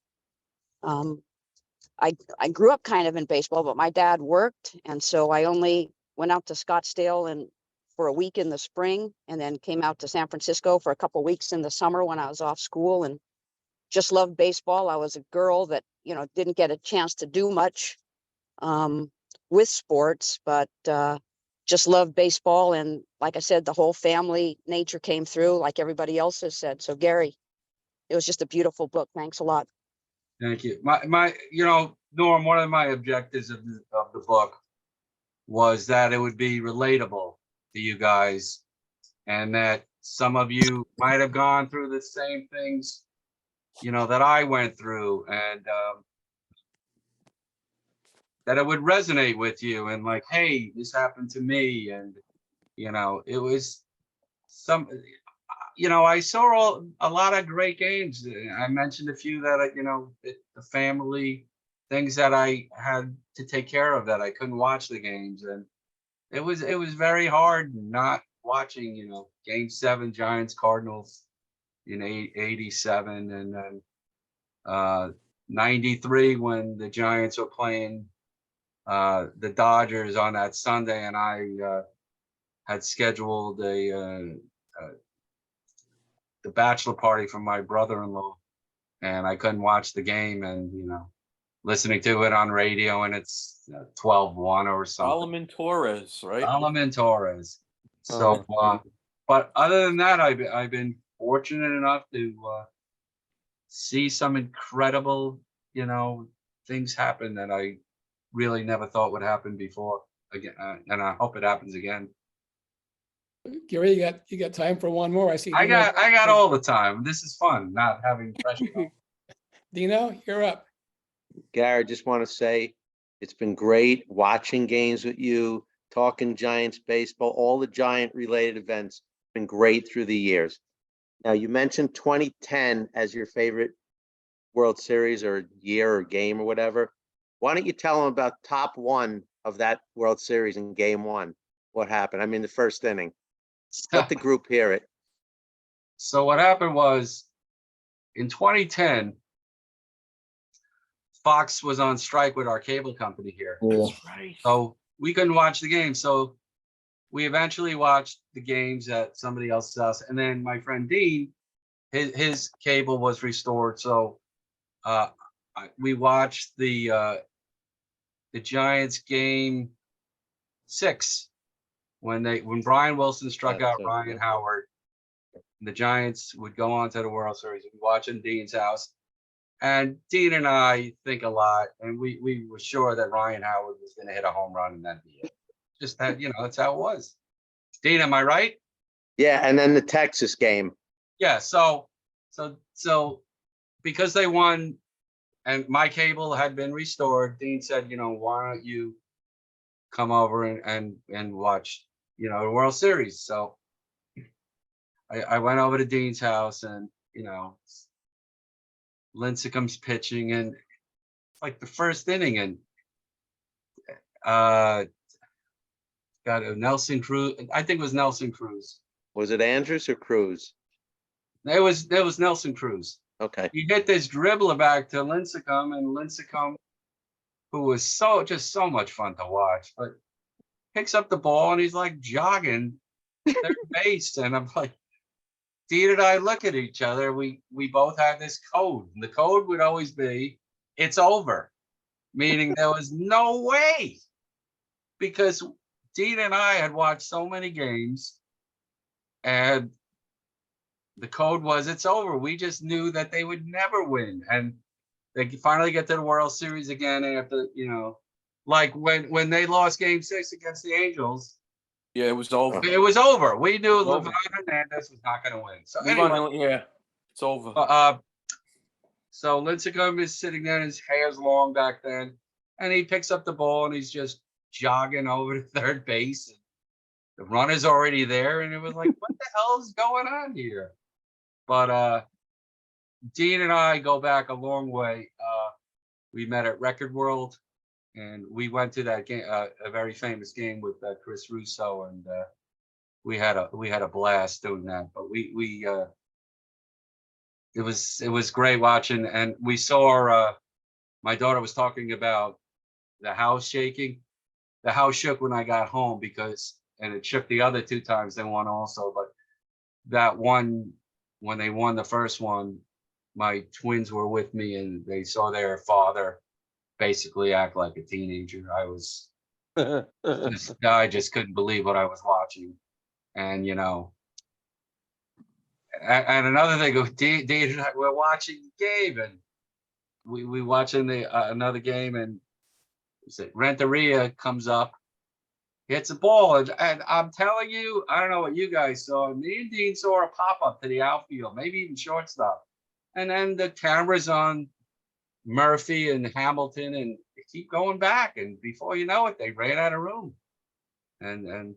I grew up kind of in baseball, but my dad worked. And so I only went out to Scottsdale and for a week in the spring, and then came out to San Francisco for a couple of weeks in the summer when I was off school, and just loved baseball. I was a girl that, didn't get a chance to do much with sports, but just loved baseball. And like I said, the whole family nature came through like everybody else has said. So Gary, it was just a beautiful book. Thanks a lot. Thank you. You know, Norm, one of my objectives of the book was that it would be relatable to you guys, and that some of you might have gone through the same things, you know, that I went through, and that it would resonate with you, and like, hey, this happened to me, and you know, it was some. You know, I saw a lot of great games. I mentioned a few that, you know, the family things that I had to take care of, that I couldn't watch the games. And it was very hard not watching, you know, Game 7, Giants Cardinals in 87, and then 93 when the Giants were playing the Dodgers on that Sunday, and I had scheduled the bachelor party for my brother-in-law, and I couldn't watch the game, and you know, listening to it on radio, and it's 12-1 or something. Solomon Torres, right? Solomon Torres. So, but other than that, I've been fortunate enough to see some incredible, you know, things happen that I really never thought would happen before again, and I hope it happens again. Gary, you got time for one more? I see. I got all the time. This is fun, not having pressure. Dino, you're up. Gary, just want to say it's been great watching games with you, talking Giants baseball, all the Giant related events. Been great through the years. Now, you mentioned 2010 as your favorite World Series or year or game or whatever. Why don't you tell them about top one of that World Series in Game 1? What happened? I mean, the first inning. Let the group hear it. So what happened was, in 2010, Fox was on strike with our cable company here. That's right. So we couldn't watch the game. So we eventually watched the games at somebody else's house. And then my friend Dean, his cable was restored. So we watched the Giants game 6 when Brian Wilson struck out Ryan Howard. The Giants would go on to the World Series. We'd watch in Dean's house. And Dean and I think a lot, and we were sure that Ryan Howard was going to hit a home run, and that'd be it. Just that, you know, that's how it was. Dean, am I right? Yeah, and then the Texas game. Yeah, so because they won and my cable had been restored, Dean said, you know, why don't you come over and watch, you know, the World Series? So I went over to Dean's house, and, you know, Lincecum's pitching, and like the first inning, and got a Nelson Cruz. I think it was Nelson Cruz. Was it Andrews or Cruz? It was Nelson Cruz. Okay. He hit this dribbler back to Lincecum, and Lincecum, who was just so much fun to watch, but picks up the ball and he's like jogging third base, and I'm like, Dean and I look at each other. We both had this code, and the code would always be, "It's over," meaning there was no way, because Dean and I had watched so many games, and the code was, "It's over." We just knew that they would never win, and they finally get to the World Series again after, you know, like when they lost Game 6 against the Angels. Yeah, it was over. It was over. We knew It's Livan over. Hernandez was not going to win. So Move on, anyway, yeah, it's over. so Lincecum is sitting there, and his hair's long back then, and he picks up the ball and he's just jogging over to third base. The runner's already there, and it was like, what the hell is going on here? But Dean and I go back a long way. We met at Record World, and we went to that game, a very famous game with Chris Russo, and we had a blast doing that. But it was great watching, and we saw my daughter was talking about the house shaking. The house shook when I got home, and it shook the other 2 times they won also. But that one, when they won the first one, my twins were with me, and they saw their father basically act like a teenager. This guy just couldn't believe what I was watching. And, you know, and another thing, Dave and I were watching the game, and we watching the another game, and Renteria comes up, hits a ball, and I'm telling you, I don't know what you guys saw. Me and Dean saw a pop up to the outfield, maybe even shortstop, and then the camera's on Murphy and Hamilton, and they keep going back, and before you know it, they ran out of room, and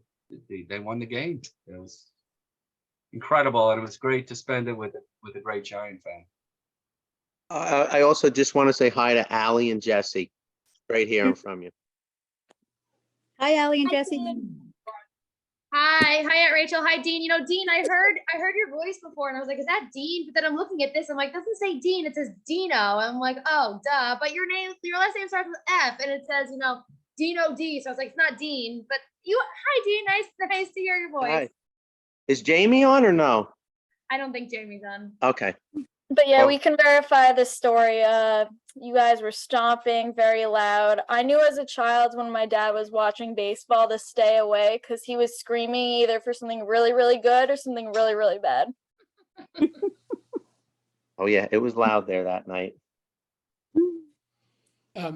they won the game. It was incredible, and it was great to spend it with a great Giant fan. I also just want to say hi to Allie and Jesse. Great hearing from you. Hi, Allie and Jesse. Hi, Aunt Rachel. Hi, Dean. You know, Dean, I heard your voice before, and I was like, is that Dean? But then I'm looking at this, I'm like, it doesn't say Dean, it says Dino. I'm like, oh, duh. But your last name starts with F, and it says, you know, Dino D. So I was like, it's not Dean. But hi, Dean. Nice to hear your voice. Hi. Is Jamie on or no? I don't think Jamie's on. Okay. But yeah, Well- we can verify this story. You guys were stomping very loud. I knew as a child when my dad was watching baseball to stay away because he was screaming either for something really, really good or something really, really bad. Oh yeah, it was loud there that night.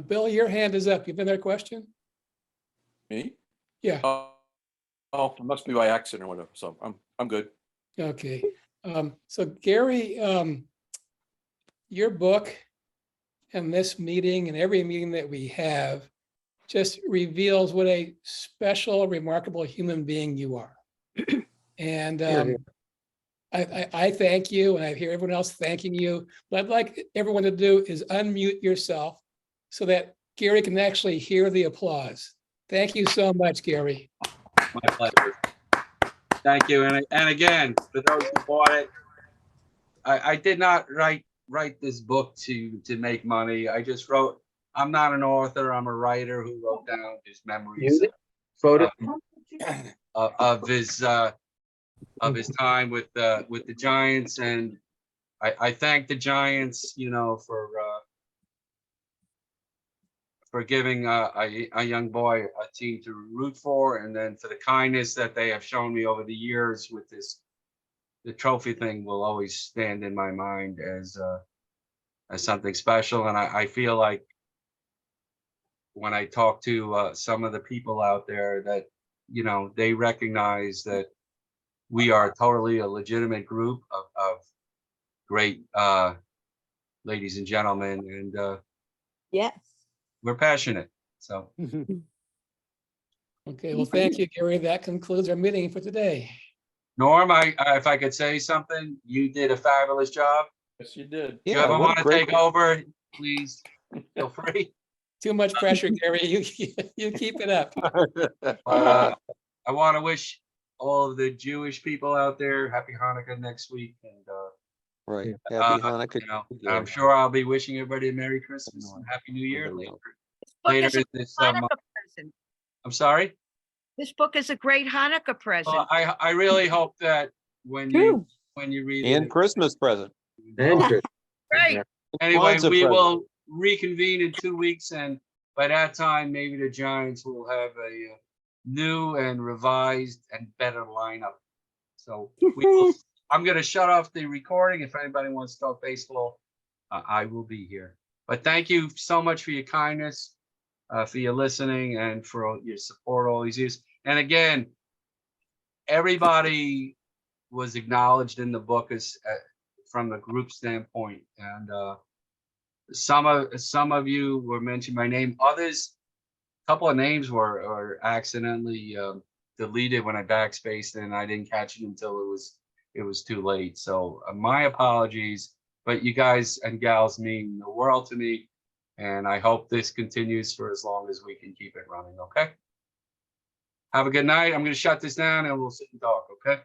Bill, your hand is up. You have another question? Me? Yeah. Oh, it must be by accident or whatever. So I'm good. Okay. So Gary, your book and this meeting and every meeting that we have just reveals what a special, remarkable human being you are. And I thank you, and I hear everyone else thanking you. What I'd like everyone to do is unmute yourself so that Gary can actually hear the applause. Thank you so much, Gary. My pleasure. Thank you. And again, for those who bought it, I did not write this book to make money. I just wrote. I'm not an author. I'm a writer who wrote down his memories of his time with the Giants, and I thank the Giants, you know, for giving a young boy a team to root for, and then for the kindness that they have shown me over the years with this. The trophy thing will always stand in my mind as something special, and I feel like when I talk to some of the people out there that, you know, they recognize that we are totally a legitimate group of great ladies and gentlemen, and Yes. we're passionate. So Okay, well, thank you, Gary. That concludes our meeting for today. Norm, if I could say something, you did a fabulous job. Yes, you did. If you ever want to take over, please feel free. Too much pressure, Gary. You keep it up. I want to wish all of the Jewish people out there happy Hanukkah next week, and Right. Happy Hanukkah. you know, I'm sure I'll be wishing everybody a Merry Christmas and Happy New Year later this month. I'm sorry. This book is a great Hanukkah present. Well, I really hope that when you read And it, Christmas present. Right. anyway, Kwanzaa we present. will reconvene in 2 weeks, and by that time, maybe the Giants will have a new and revised and better lineup. So I'm going to shut off the recording. If anybody wants to talk baseball, I will be here. But thank you so much for your kindness, for your listening, and for all your support all these years. And again, everybody was acknowledged in the book as from the group standpoint, and some of you were mentioned by name. Others, a couple of names were accidentally deleted when I backspaced, and I didn't catch it until it was too late. So my apologies, but you guys and gals mean the world to me, and I hope this continues for as long as we can keep it running. Okay. Have a good night. I'm going to shut this down, and we'll sit and talk. Okay.